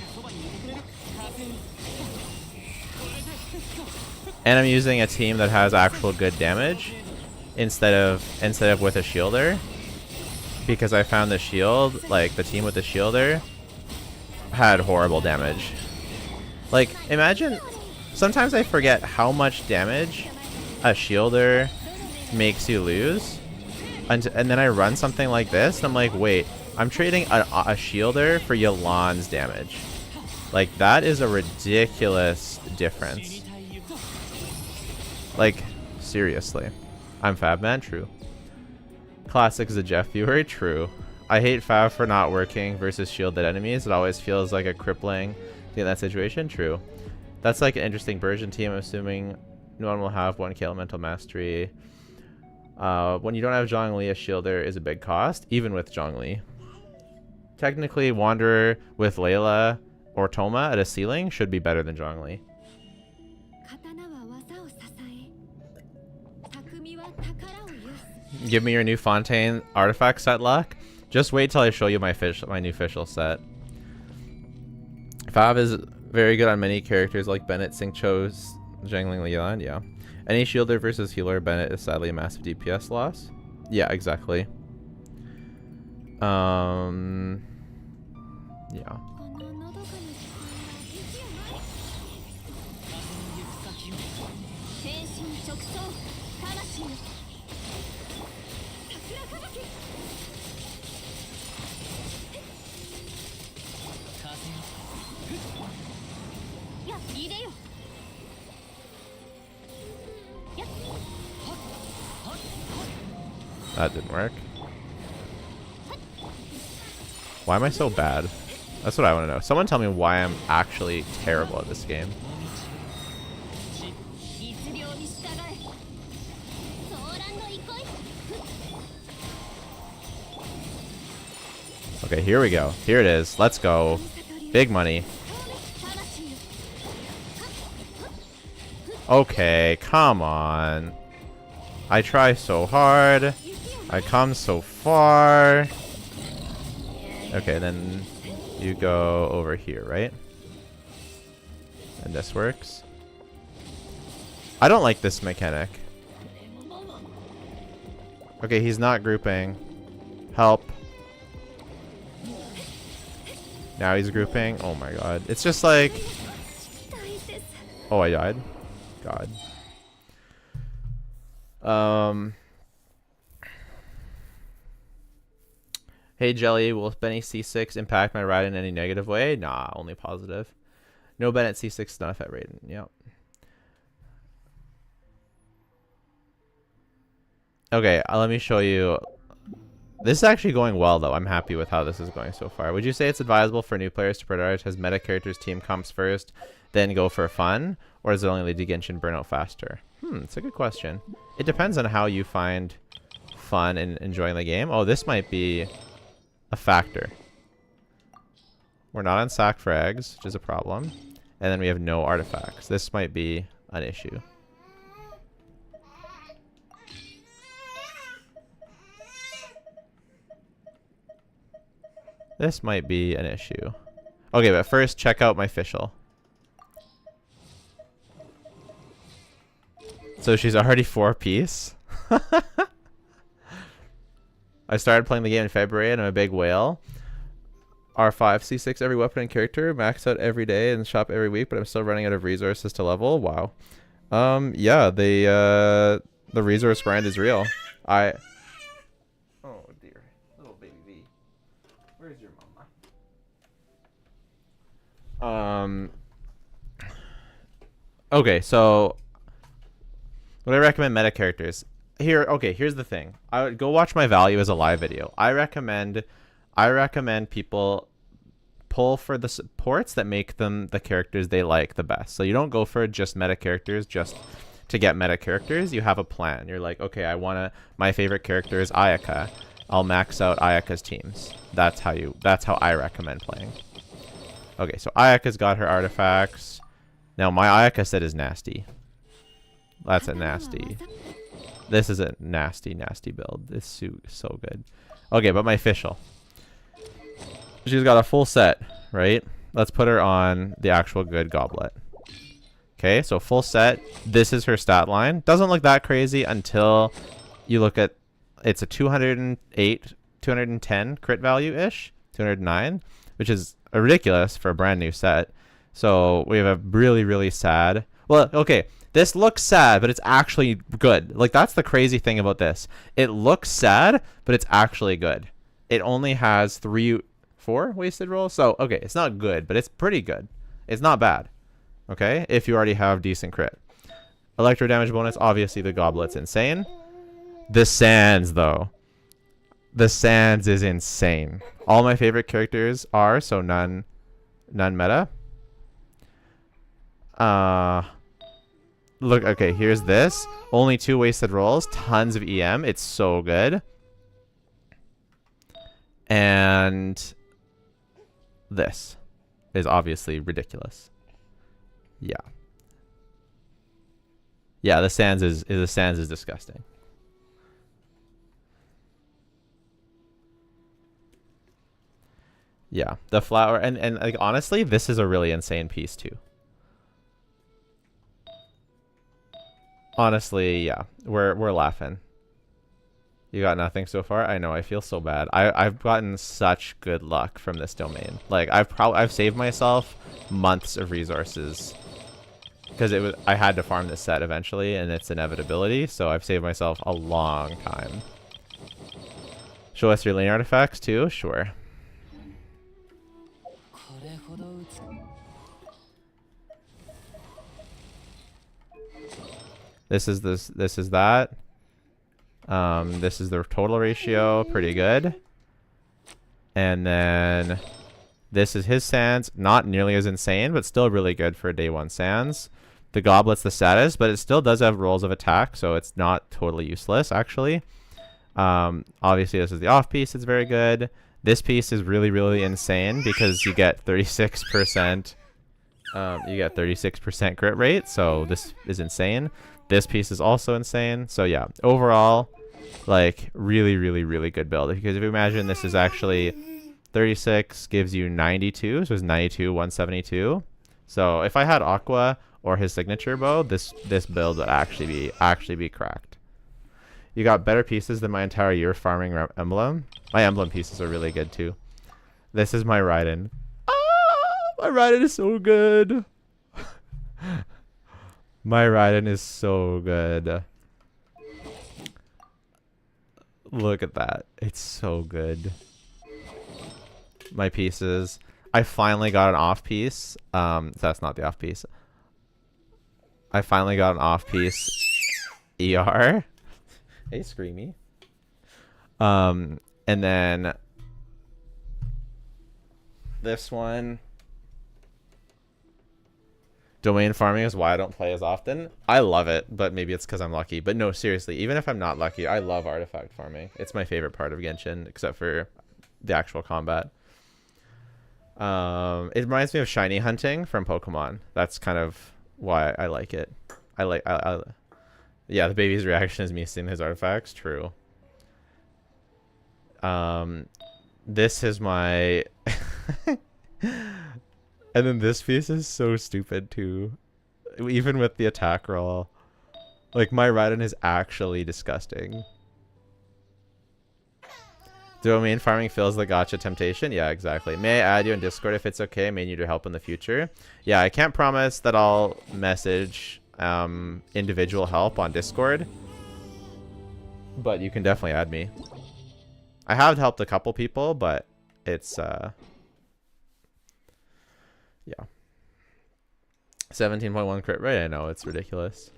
And I'm using a team that has actual good damage instead of with a shielder, because I found the shield, like the team with the shielder had horrible damage. Like, imagine, sometimes I forget how much damage a shielder makes you lose, and then I run something like this and I'm like, wait, I'm trading a shielder for Yelan's damage. Like, that is a ridiculous difference. Like, seriously. I'm Fab Man? True. Classic is a Jeff viewer? True. I hate Fav for not working versus shielded enemies. It always feels like a crippling in that situation. True. That's like an interesting version team. I'm assuming no one will have 1k elemental mastery. When you don't have Zhongli, a shielder is a big cost, even with Zhongli. Technically, Wanderer with Layla or Toma at a ceiling should be better than Zhongli. Give me your new Fontaine artifact set luck. Just wait till I show you my new official set. Fav is very good on many characters like Bennett, Singcho's, Zhangling Lian. Yeah. Any shielder versus healer, Bennett is sadly a massive DPS loss. Yeah, exactly. Yeah. That didn't work. Why am I so bad? That's what I want to know. Someone tell me why I'm actually terrible at this game. Okay, here we go. Here it is. Let's go. Big money. Okay, come on. I try so hard. I come so far. Okay, then you go over here, right? And this works. I don't like this mechanic. Okay, he's not grouping. Help. Now he's grouping. Oh my god. It's just like... Oh, I died. God. Hey Jelly, will Benny C6 impact my ride in any negative way? Nah, only positive. No Bennett C6 not at Raiden. Yep. Okay, let me show you This is actually going well, though. I'm happy with how this is going so far. Would you say it's advisable for new players to prioritize meta characters team comps first, then go for fun? Or does it only lead to Genshin burnout faster? It's a good question. It depends on how you find fun and enjoying the game. Oh, this might be a factor. We're not on sack frags, which is a problem. And then we have no artifacts. This might be an issue. This might be an issue. Okay, but first, check out my official. So she's already 4-piece. I started playing the game in February and I'm a big whale. R5, C6 every weapon and character, max out every day and shop every week, but I'm still running out of resources to level. Wow. Yeah, the resource grind is real. Oh dear. Little baby V. Where's your mama? Okay, so would I recommend meta characters? Here's the thing. I would go watch my value as a live video. I recommend people pull for the supports that make them the characters they like the best. So you don't go for just meta characters just to get meta characters. You have a plan. You're like, okay, my favorite character is Ayaka. I'll max out Ayaka's teams. That's how I recommend playing. Okay, so Ayaka's got her artifacts. Now my Ayaka set is nasty. That's a nasty. This is a nasty build. This suit is so good. Okay, but my official. She's got a full set, right? Let's put her on the actual good goblet. Okay, so full set. This is her stat line. Doesn't look that crazy until you look at it's a 208, 210 crit value-ish, 209, which is ridiculous for a brand new set. So we have a really, really sad. Well, okay, this looks sad, but it's actually good. Like, that's the crazy thing about this. It looks sad, but it's actually good. It only has 4 wasted rolls. So, okay, it's not good, but it's pretty good. It's not bad. Okay, if you already have decent crit. Electro damage bonus, obviously the goblet's insane. The Sands, though. The Sands is insane. All my favorite characters are, so none meta. Look, okay, here's this. Only 2 wasted rolls, tons of EM. It's so good. And this is obviously ridiculous. Yeah. Yeah, the Sands is disgusting. Yeah, the flower and like honestly, this is a really insane piece too. Honestly, yeah, we're laughing. You got nothing so far? I know, I feel so bad. I've gotten such good luck from this domain. Like I've saved myself months of resources because I had to farm this set eventually, and it's inevitability. So I've saved myself a long time. Show us your lane artifacts too, sure. This is this. This is that. This is the total ratio, pretty good. And then this is his Sands, not nearly as insane, but still really good for a day 1 Sands. The goblet's the saddest, but it still does have rolls of attack, so it's not totally useless actually. Obviously this is the off piece, it's very good. This piece is really, really insane because you get 36%. You get 36% crit rate, so this is insane. This piece is also insane. So yeah, overall, like really, really, really good build. Because if you imagine this is actually 36 gives you 92, so it's 92, 172. So if I had Aqua or his signature bow, this build would actually be cracked. You got better pieces than my entire year farming emblem. My emblem pieces are really good too. This is my Raiden. Ah, my Raiden is so good. My Raiden is so good. Look at that. It's so good. My pieces. I finally got an off piece. So that's not the off piece. I finally got an off piece ER. Hey, Screamy. And then this one, domain farming is why I don't play as often. I love it, but maybe it's because I'm lucky. But no, seriously, even if I'm not lucky, I love artifact farming. It's my favorite part of Genshin, except for the actual combat. It reminds me of shiny hunting from Pokemon. That's kind of why I like it. Yeah, the baby's reaction is me seeing his artifacts. True. This is my and then this piece is so stupid too. Even with the attack roll. Like, my Raiden is actually disgusting. Domain farming fills the gacha temptation. Yeah, exactly. May I add you on Discord if it's okay? May need your help in the future. Yeah, I can't promise that I'll message individual help on Discord, but you can definitely add me. I have helped a couple people, but it's yeah. 17.1 crit rate. I know, it's ridiculous.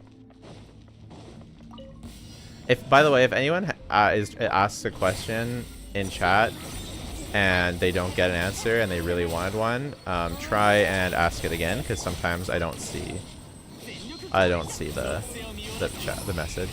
If, by the way, if anyone asks a question in chat and they don't get an answer and they really wanted one, try and ask it again, because sometimes I don't see the message.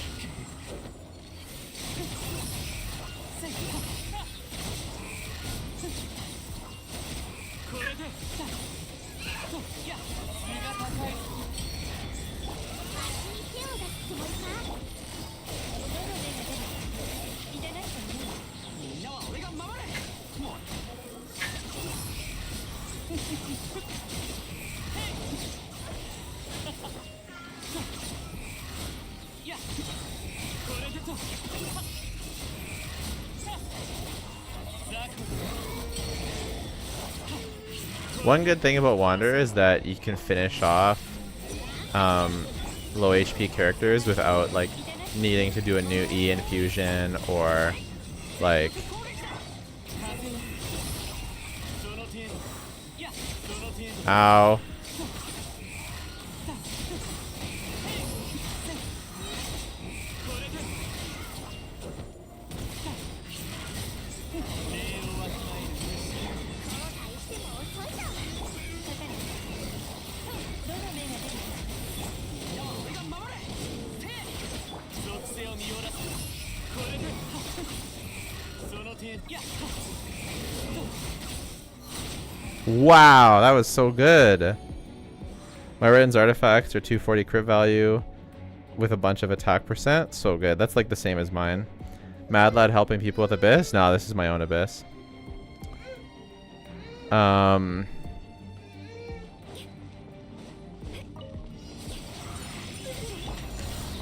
One good thing about Wander is that you can finish off low HP characters without like needing to do a new E infusion or like ow. Wow, that was so good. My Raiden's artifacts are 240 crit value with a bunch of attack percent. So good. That's like the same as mine. Mad Lad helping people with Abyss? No, this is my own Abyss.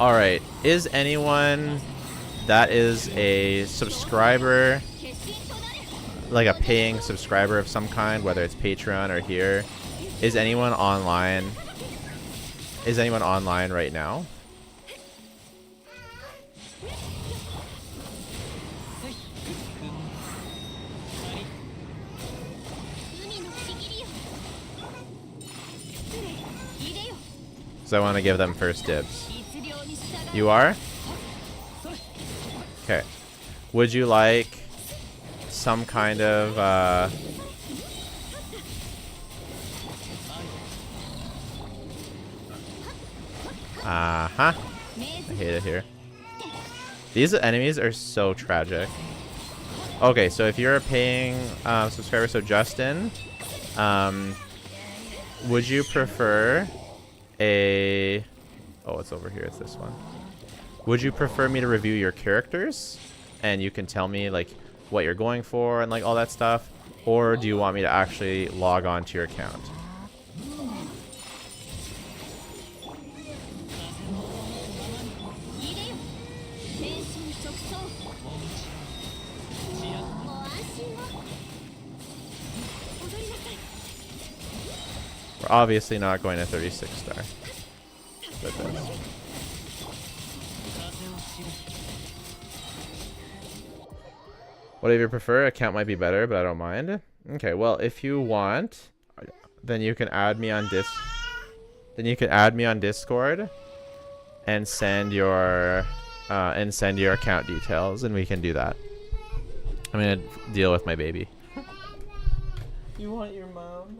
Alright. Is anyone that is a subscriber, like a paying subscriber of some kind, whether it's Patreon or here, is anyone online? Is anyone online right now? So I want to give them first dibs. You are? Okay. Would you like some kind of I hate it here. These enemies are so tragic. Okay, so if you're a paying subscriber, so Justin, would you prefer a oh, it's over here, it's this one. Would you prefer me to review your characters and you can tell me like what you're going for and like all that stuff, or do you want me to actually log on to your account? We're obviously not going to 36 star. But this. Whatever you prefer, account might be better, but I don't mind. Okay, well, if you want, then you can add me on Discord and send your account details, and we can do that. I'm gonna deal with my baby. You want your mom?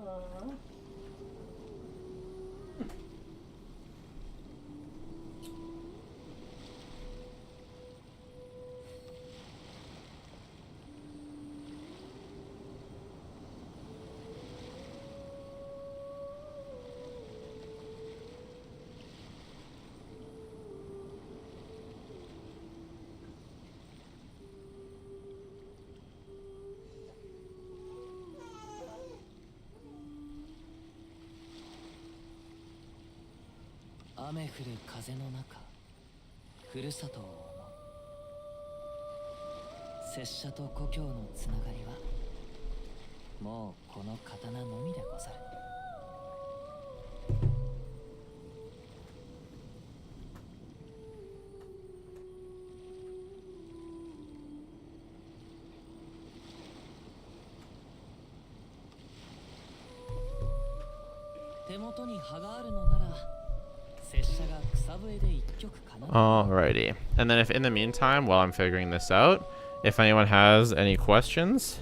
Alrighty. And then if in the meantime, while I'm figuring this out, if anyone has any questions,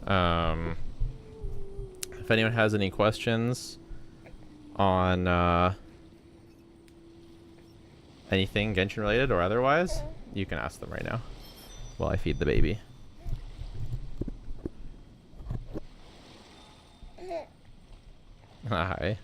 on anything Genshin related or otherwise, you can ask them right now while I feed the baby. Hi.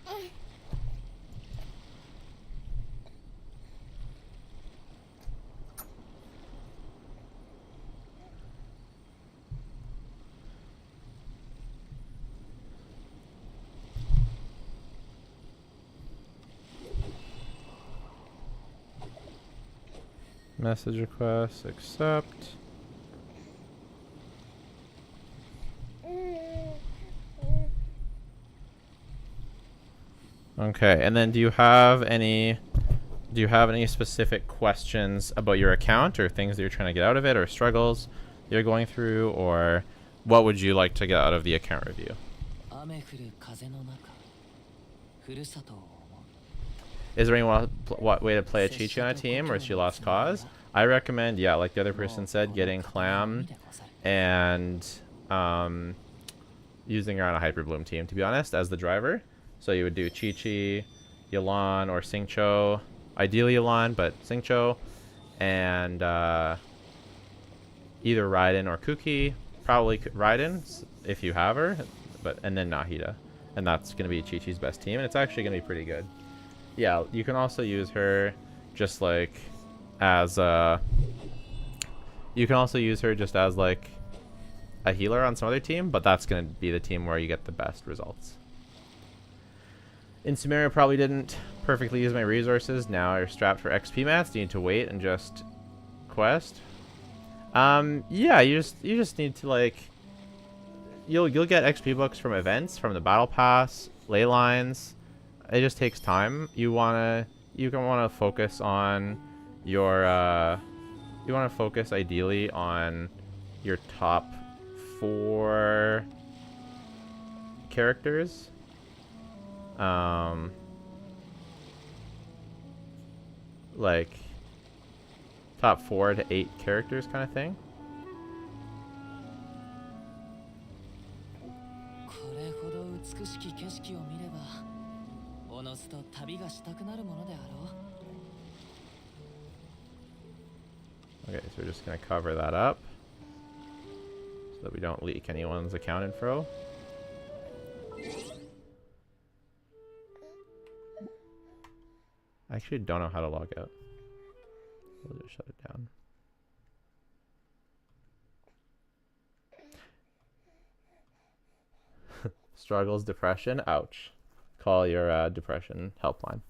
Message request, accept. Okay, and then do you have any specific questions about your account or things that you're trying to get out of it or struggles you're going through, or what would you like to get out of the account review? Is there any way to play a Chi-Chi on a team, or is she lost cause? I recommend, yeah, like the other person said, getting Clam and using her on a Hyper Bloom team, to be honest, as the driver. So you would do Chi-Chi, Yelan, or Xingqiu. Ideally Yelan, but Xingqiu. And either Raiden or Kuki. Probably Raiden, if you have her. And then Nahida. And that's going to be Chi-Chi's best team. And it's actually going to be pretty good. Yeah, you can also use her just like as you can also use her just as like a healer on some other team, but that's going to be the team where you get the best results. In Sumeria, probably didn't perfectly use my resources. Now you're strapped for XP mats. Do you need to wait and just quest? Yeah, you just need to like you'll get XP books from events, from the battle pass, ley lines. It just takes time. You wanna focus on your you wanna focus ideally on your top 4 characters. Like top 4 to 8 characters kind of thing. Okay, so we're just going to cover that up so that we don't leak anyone's account info. I actually don't know how to log out. We'll just shut it down. Struggles, depression, ouch. Call your depression helpline.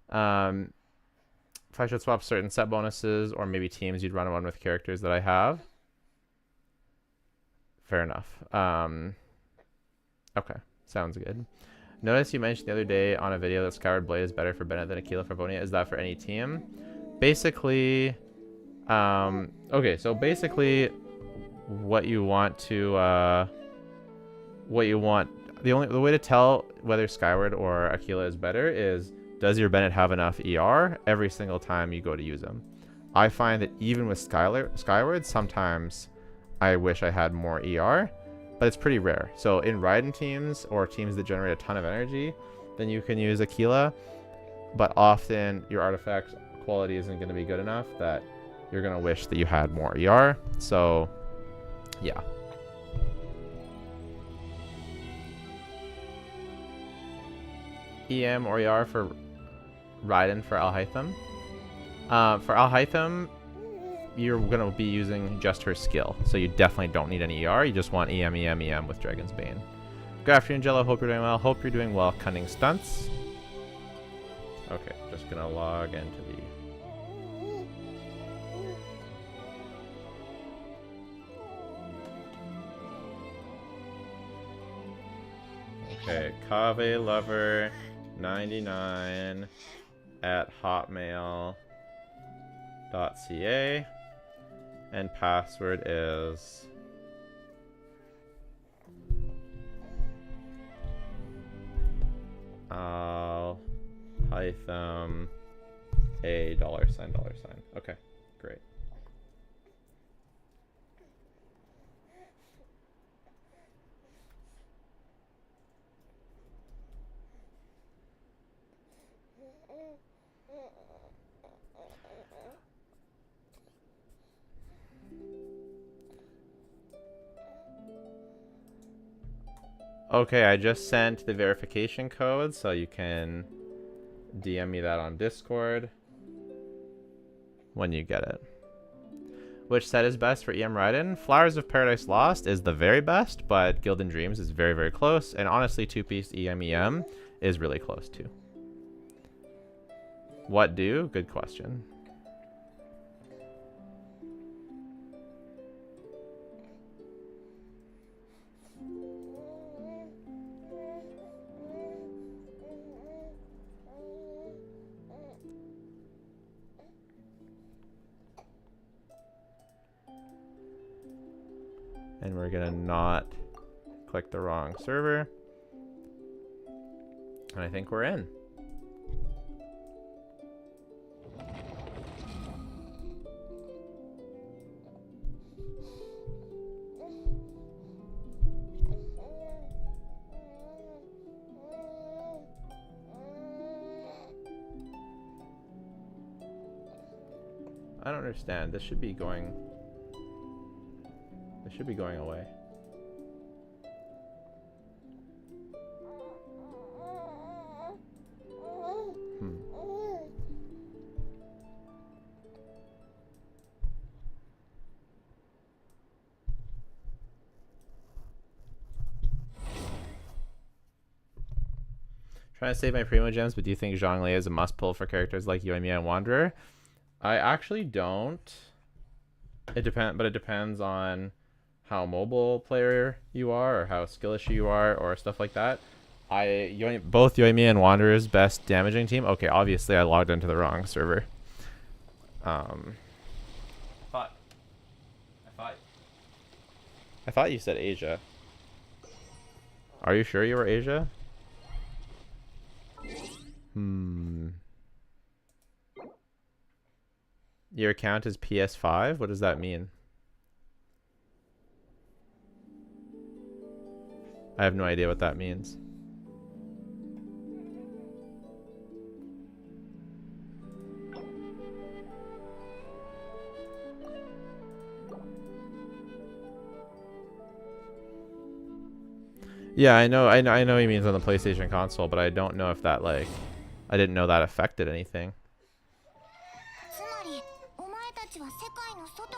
If I should swap certain set bonuses or maybe teams you'd run one with characters that I have. Fair enough. Okay, sounds good. Notice you mentioned the other day on a video that Skyward Blade is better for Bennett than Aquila for Vonia. Is that for any team? Basically, okay, so basically what you want to, the way to tell whether Skyward or Aquila is better is, does your Bennett have enough ER every single time you go to use him? I find that even with Skyward, sometimes I wish I had more ER, but it's pretty rare. So in Raiden teams or teams that generate a ton of energy, then you can use Aquila, but often your artifact quality isn't going to be good enough that you're going to wish that you had more ER. So yeah. EM or ER for Raiden for Alhaitham. For Alhaitham, you're going to be using just her skill, so you definitely don't need any ER. You just want EM, EM, EM with Dragon's Bane. Good afternoon, Jello. Hope you're doing well. Hope you're doing well. Cunning Stunts. Okay, just going to log into the... Okay, Kave Lover 99 at hotmail.ca, and password is Alhaitham a $. Okay, great. Okay, I just sent the verification code, so you can DM me that on Discord when you get it. Which set is best for EM Raiden? Flowers of Paradise Lost is the very best, but Gildan Dreams is very, very close. And honestly, two-piece EM is really close too. What do? Good question. And we're gonna not click the wrong server. And I think we're in. I don't understand. This should be going... It should be going away. Trying to save my Primo Gems, but do you think Zhongli is a must-pull for characters like Yoimiya and Wanderer? I actually don't. It depends on how mobile player you are, or how skill issue you are, or stuff like that. Both Yoimiya and Wanderer's best damaging team. Okay, obviously I logged into the wrong server. I thought you said Asia. Are you sure you were Asia? Your account is PS5? What does that mean? I have no idea what that means. Yeah, I know he means on the PlayStation console, but I don't know if that, like, I didn't know that affected anything.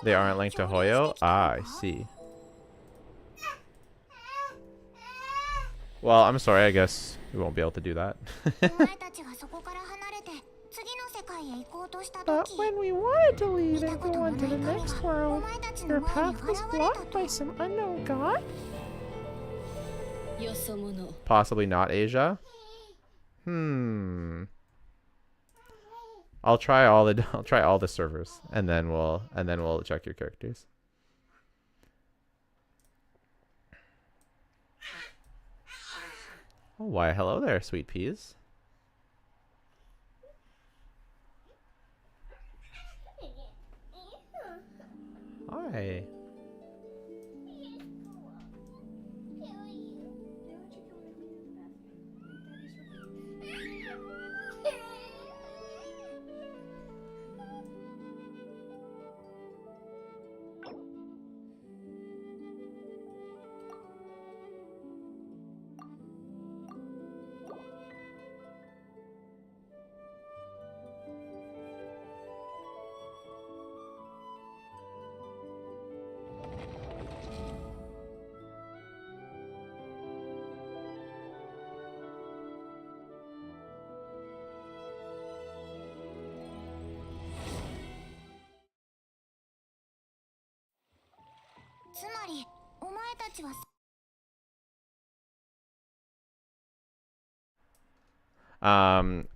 They aren't linked to Hoyo? Ah, I see. Well, I'm sorry, I guess we won't be able to do that. But when we wanted to leave and go on to the next world, your path was blocked by some unknown god? Possibly not Asia? I'll try all the servers, and then we'll check your characters. Oh, why hello there, sweet peas.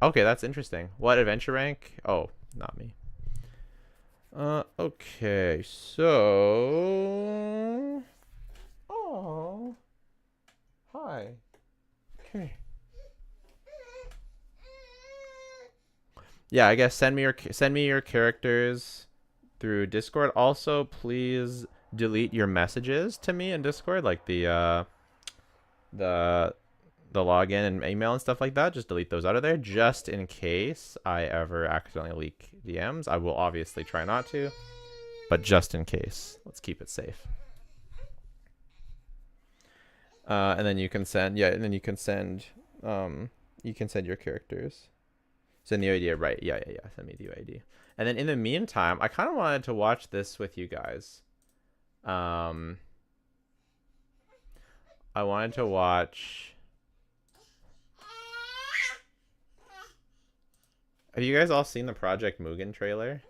Okay, that's interesting. What adventure rank? Oh, not me. Okay, so... Oh. Hi. Okay. Yeah, I guess send me your characters through Discord. Also, please delete your messages to me in Discord, like the login and email and stuff like that. Just delete those out of there, just in case I ever accidentally leak DMs. I will obviously try not to, but just in case, let's keep it safe. And then you can send, and then you can send your characters. Send the idea, right? Yeah. Send me the ID. And then in the meantime, I kind of wanted to watch this with you guys. I wanted to watch. Have you guys all seen the Project Mugen trailer?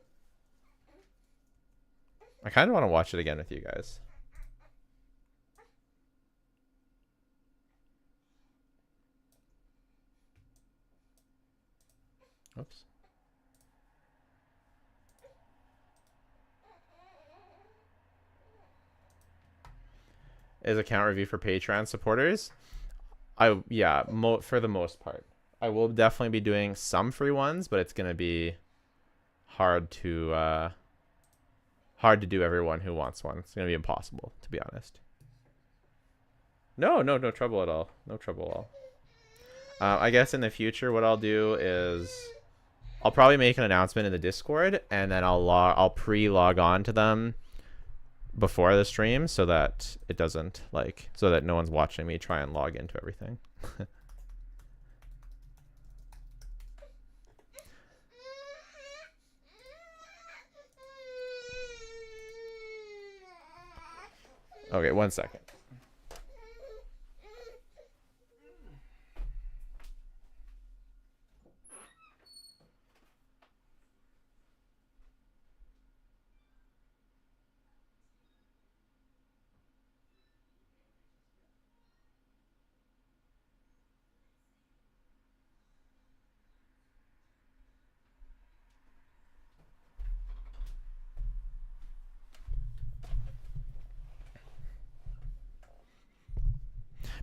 I kind of want to watch it again with you guys. Oops. Is account review for Patreon supporters? Yeah, for the most part. I will definitely be doing some free ones, but it's gonna be hard to do everyone who wants one. It's gonna be impossible, to be honest. No trouble at all. No trouble at all. I guess in the future, what I'll do is I'll probably make an announcement in the Discord, and then I'll pre-log on to them before the stream, so that it doesn't so that no one's watching me try and log into everything. Okay, 1 second.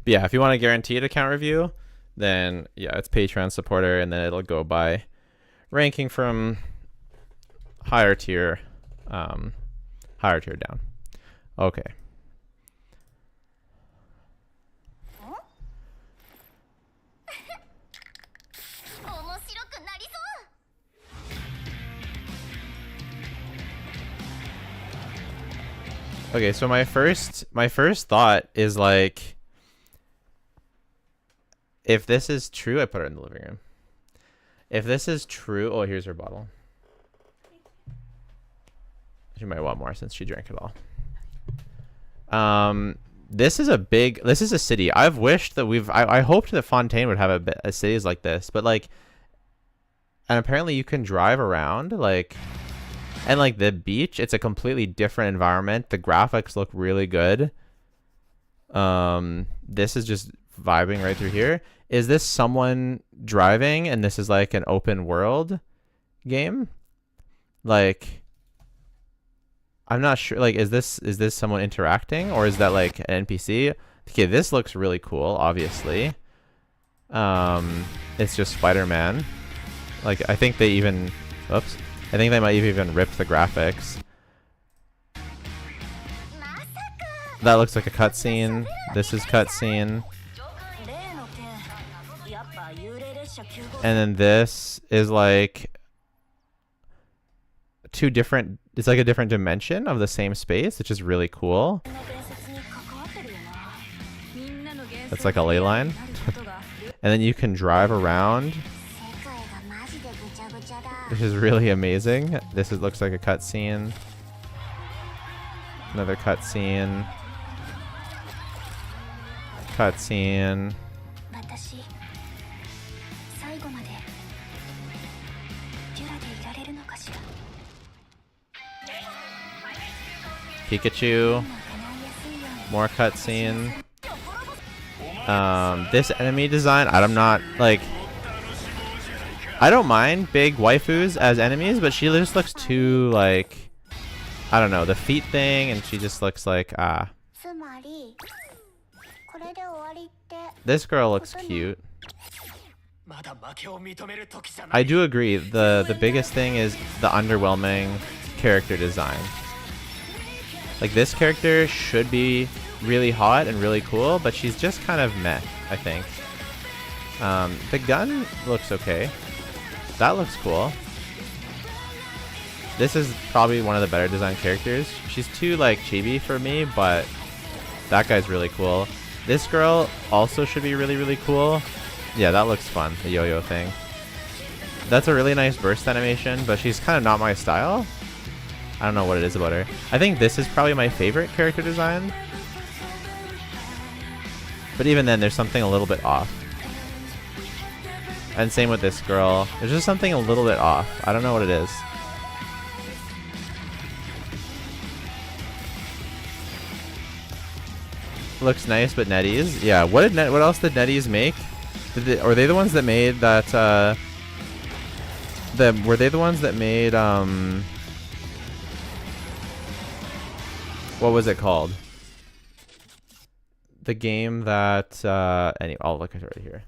But yeah, if you want a guaranteed account review, then yeah, it's Patreon supporter, and then it'll go by ranking from higher tier down. Okay. Okay, so my first thought is like, if this is true, I put her in the living room. If this is true, oh, here's her bottle. She might want more since she drank it all. This is a city. I've wished that I hoped that Fontaine would have a cities like this, but like, and apparently you can drive around and like the beach, it's a completely different environment. The graphics look really good. This is just vibing right through here. Is this someone driving and this is like an open world game? Like, I'm not sure. Like, is this someone interacting, or is that like an NPC? Okay, this looks really cool, obviously. It's just Spider-Man. Like, I think they even, oops. I think they might have even ripped the graphics. That looks like a cutscene. This is cutscene. And then this is like it's like a different dimension of the same space, which is really cool. That's like a ley line. And then you can drive around, which is really amazing. This looks like a cutscene. Another cutscene. Cutscene. Pikachu. More cutscene. This enemy design, I'm not like. I don't mind big waifus as enemies, but she just looks too like, I don't know, the feet thing, and she just looks like This girl looks cute. I do agree. The biggest thing is the underwhelming character design. Like, this character should be really hot and really cool, but she's just kind of meh, I think. The gun looks okay. That looks cool. This is probably one of the better designed characters. She's too, like, chibi for me, but that guy's really cool. This girl also should be really, really cool. Yeah, that looks fun, the yo-yo thing. That's a really nice burst animation, but she's kind of not my style. I don't know what it is about her. I think this is probably my favorite character design. But even then, there's something a little bit off. And same with this girl. There's just something a little bit off. I don't know what it is. Looks nice, but NetEase. Yeah, what else did NetEase make? Are they the ones that made that, were they the ones that made, what was it called? The game that, anyway, I'll look at it right here.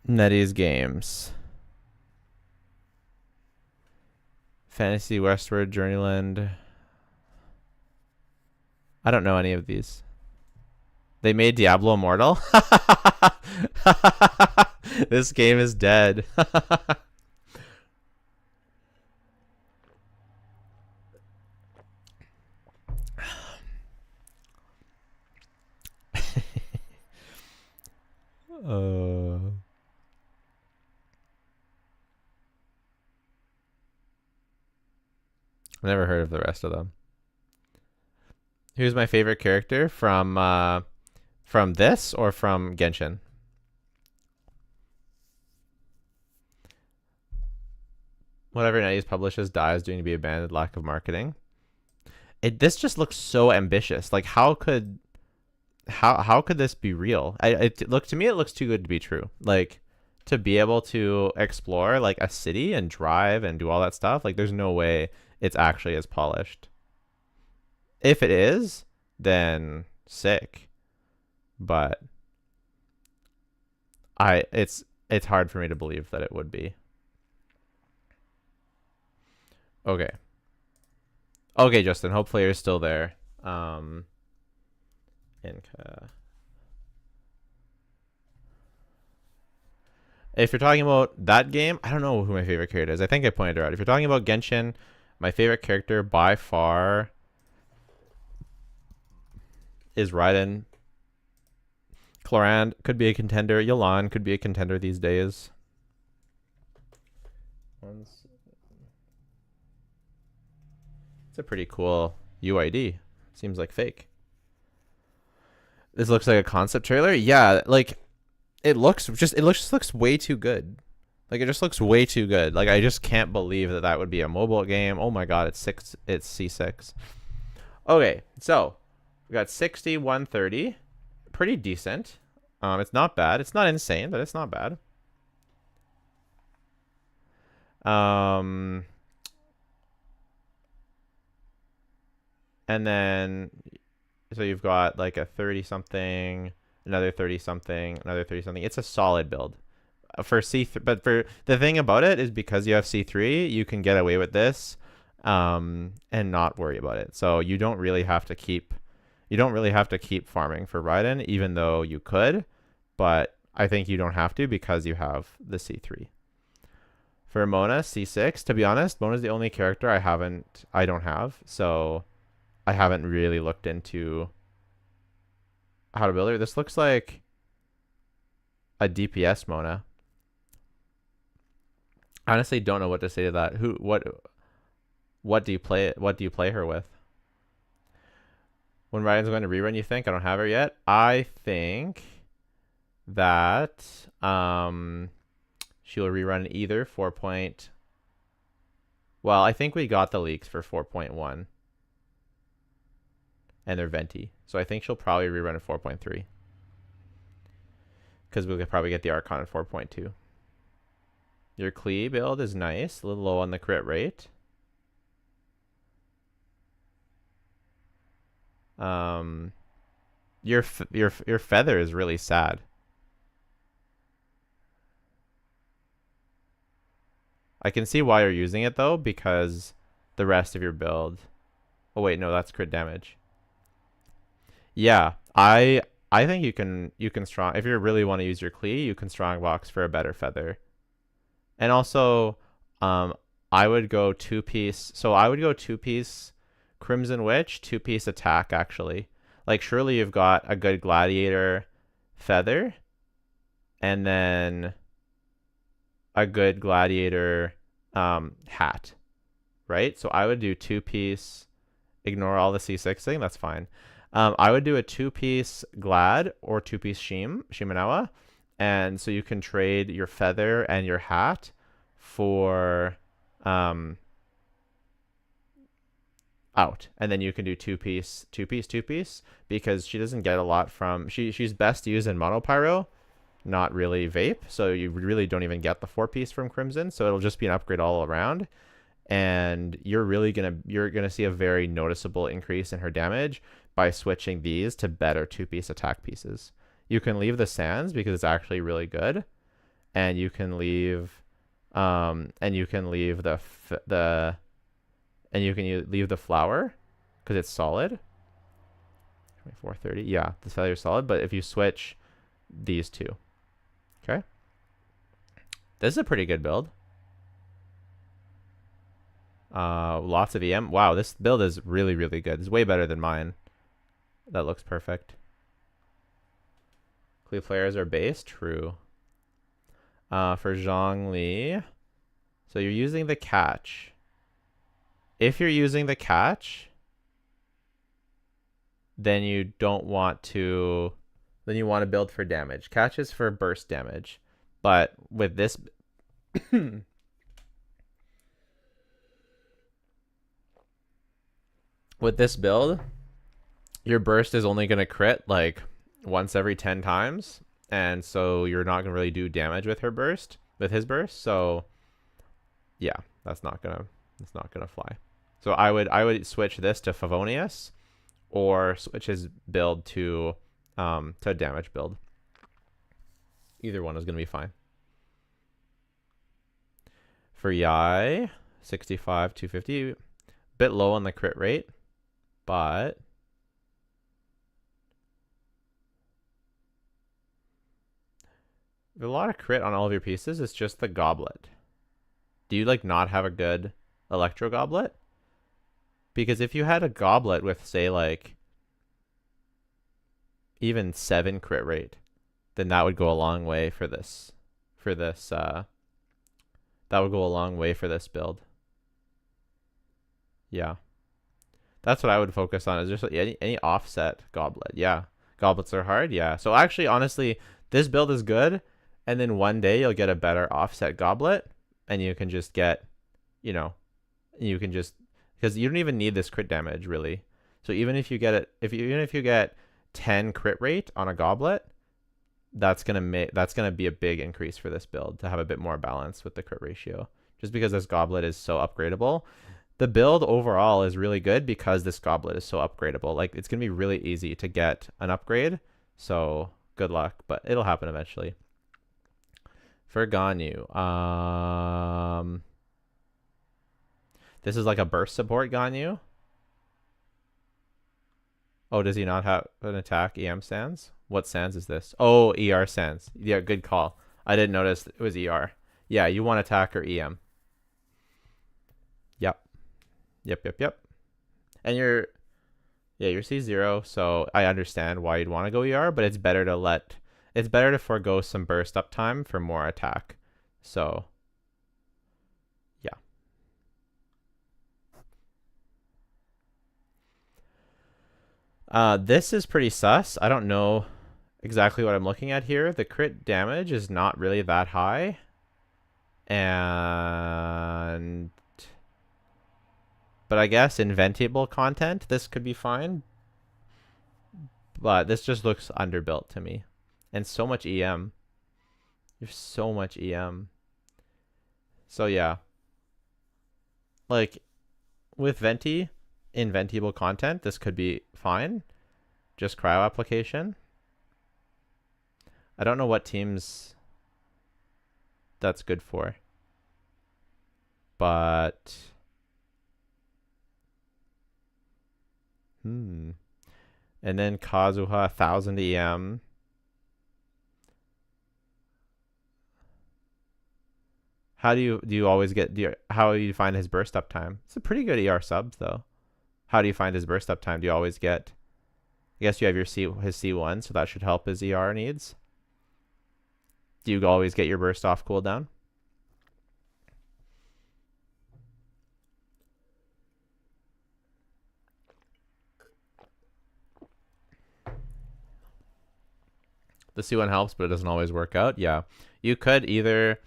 NetEase games. Fantasy Westward, Journeyland. I don't know any of these. They made Diablo Immortal? This game is dead. I've never heard of the rest of them. Who's my favorite character from this or from Genshin? Whatever NetEase publishes dies due to be abandoned, lack of marketing. This just looks so ambitious. Like, how could this be real? To me it looks too good to be true. Like, to be able to explore like a city and drive and do all that stuff, like there's no way it's actually as polished. If it is, then sick. But it's hard for me to believe that it would be. Okay. Okay, Justin, hopefully you're still there. If you're talking about that game, I don't know who my favorite character is. I think I pointed her out. If you're talking about Genshin, my favorite character by far is Raiden. Clorand could be a contender. Yelan could be a contender these days. It's a pretty cool UID. Seems like fake. This looks like a concept trailer. Yeah, like it looks way too good. Like, it just looks way too good. Like, I just can't believe that would be a mobile game. Oh my god, it's C6. Okay, so we got 60, 130. Pretty decent. It's not bad. It's not insane, but it's not bad. And then, so you've got like a 30 something, another 30 something, another 30 something. It's a solid build. For C3, but for the thing about it is because you have C3, you can get away with this, and not worry about it. So you don't really have to keep farming for Raiden, even though you could, but I think you don't have to because you have the C3. For Mona, C6. To be honest, Mona's the only character I don't have, so I haven't really looked into how to build her. This looks like a DPS Mona. Honestly, don't know what to say to that. What do you play? What do you play her with? When Ryan's going to rerun, you think? I don't have her yet. I think that she'll rerun either 4. Well, I think we got the leaks for 4.1. And they're venti. So I think she'll probably rerun at 4.3. Because we could probably get the Archon at 4.2. Your Klee build is nice. A little low on the crit rate. Your feather is really sad. I can see why you're using it though, because the rest of your build. Oh wait, no, that's crit damage. Yeah, I think you can strong, if you really want to use your Klee, you can strongbox for a better feather. And also, I would go 2-piece. So I would go 2-piece Crimson Witch, 2-piece attack actually. Like surely you've got a good gladiator feather, and then a good gladiator hat, right? So I would do 2-piece. Ignore all the C6 thing. That's fine. I would do a 2-piece Glad or 2-piece Shimenawa. And so you can trade your feather and your hat for out. And then you can do 2-piece, 2-piece, 2-piece, because she doesn't get a lot from... She's best used in monopyro, not really vape. So you really don't even get the 4-piece from Crimson. So it'll just be an upgrade all around. And you're gonna see a very noticeable increase in her damage by switching these to better 2-piece attack pieces. You can leave the sands because it's actually really good, and you can leave the flower because it's solid. 2430, yeah, the feather is solid. But if you switch these two, okay, this is a pretty good build. Lots of EM. Wow, this build is really, really good. It's way better than mine. That looks perfect. Klee players are base. True. For Zhongli, so you're using the catch. If you're using the catch, then you don't want to. Then you want to build for damage. Catch is for burst damage, but with this. With this build, your burst is only going to crit like once every 10 times. And so you're not going to really do damage with his burst. So yeah, that's not going to fly. So I would switch this to Favonius, or switch his build to a damage build. Either one is going to be fine. For Yai, 65, 250, bit low on the crit rate. But a lot of crit on all of your pieces. It's just the goblet. Do you like not have a good electro goblet? Because if you had a goblet with say like even 7 crit rate, then that would go a long way for this. That would go a long way for this build. Yeah. That's what I would focus on, is just any offset goblet. Yeah. Goblets are hard. Yeah. So actually, honestly, this build is good. And then one day you'll get a better offset goblet, and you can just get, because you don't even need this crit damage really. So even if you get it, even if you get 10 crit rate on a goblet, that's going to be a big increase for this build to have a bit more balance with the crit ratio, just because this goblet is so upgradable. The build overall is really good because this goblet is so upgradable. Like, it's going to be really easy to get an upgrade. So good luck, but it'll happen eventually. For Ganyu, this is like a burst support Ganyu. Oh, does he not have an attack EM sands? What sands is this? Oh, ER sands. Yeah, good call. I didn't notice it was ER. Yeah, you want attack or EM. Yep. And you're C0, so I understand why you'd want to go ER, but it's better to forego some burst uptime for more attack. So yeah. This is pretty sus. I don't know exactly what I'm looking at here. The crit damage is not really that high. But I guess in ventable content, this could be fine. But this just looks underbuilt to me. And so much EM. There's so much EM. So yeah. Like, with Venti, in ventable content, this could be fine. Just cryo application. I don't know what teams that's good for. But... And then Kazuha, 1000 EM. How do you always get how do you find his burst up time? It's a pretty good ER subs though. How do you find his burst up time? Do you always get? I guess you have your his C1, so that should help his ER needs. Do you always get your burst off cooldown? The C1 helps, but it doesn't always work out. Yeah, you could either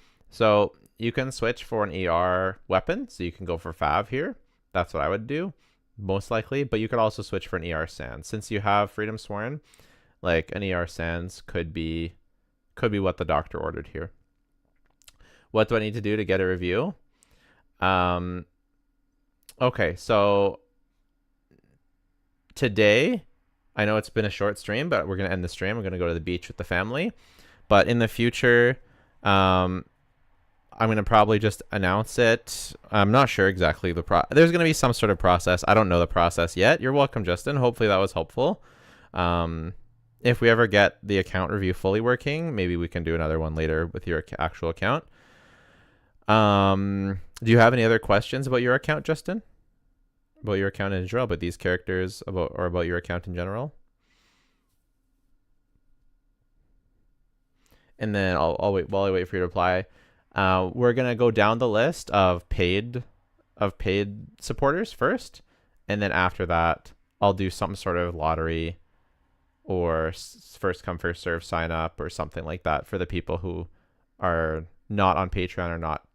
you can switch for an ER weapon, so you can go for Fav here. That's what I would do, most likely. But you could also switch for an ER Sands. Since you have Freedom Sworn, like an ER Sands could be what the doctor ordered here. What do I need to do to get a review? Okay, so today, I know it's been a short stream, but we're going to end the stream. We're going to go to the beach with the family. But in the future, I'm going to probably just announce it. I'm not sure exactly there's going to be some sort of process. I don't know the process yet. You're welcome, Justin. Hopefully that was helpful. If we ever get the account review fully working, maybe we can do another one later with your actual account. Do you have any other questions about your account, Justin? About your account in general, about these characters, or about your account in general? And then I'll wait while I wait for you to reply. We're gonna go down the list of paid supporters first, and then after that, I'll do some sort of lottery or first come first serve sign up or something like that for the people who are not on Patreon or not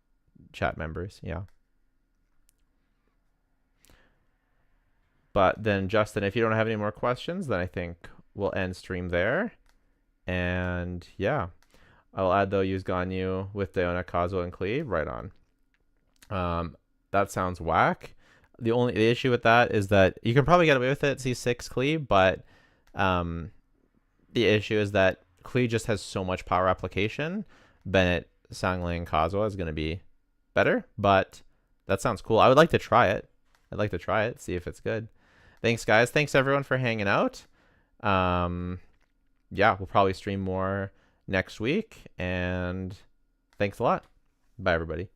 chat members. Yeah. But then, Justin, if you don't have any more questions, then I think we'll end stream there. And yeah, I'll add though use Ganyu with Diona, Kazuo, and Klee. Right on. That sounds whack. The issue with that is that you can probably get away with it, C6 Klee, but the issue is that Klee just has so much power application. Bennett, Sangling, Kazuo is going to be better, but that sounds cool. I would like to try it. I'd like to try it, see if it's good. Thanks, guys. Thanks, everyone, for hanging out. Yeah, we'll probably stream more next week, and thanks a lot. Bye, everybody.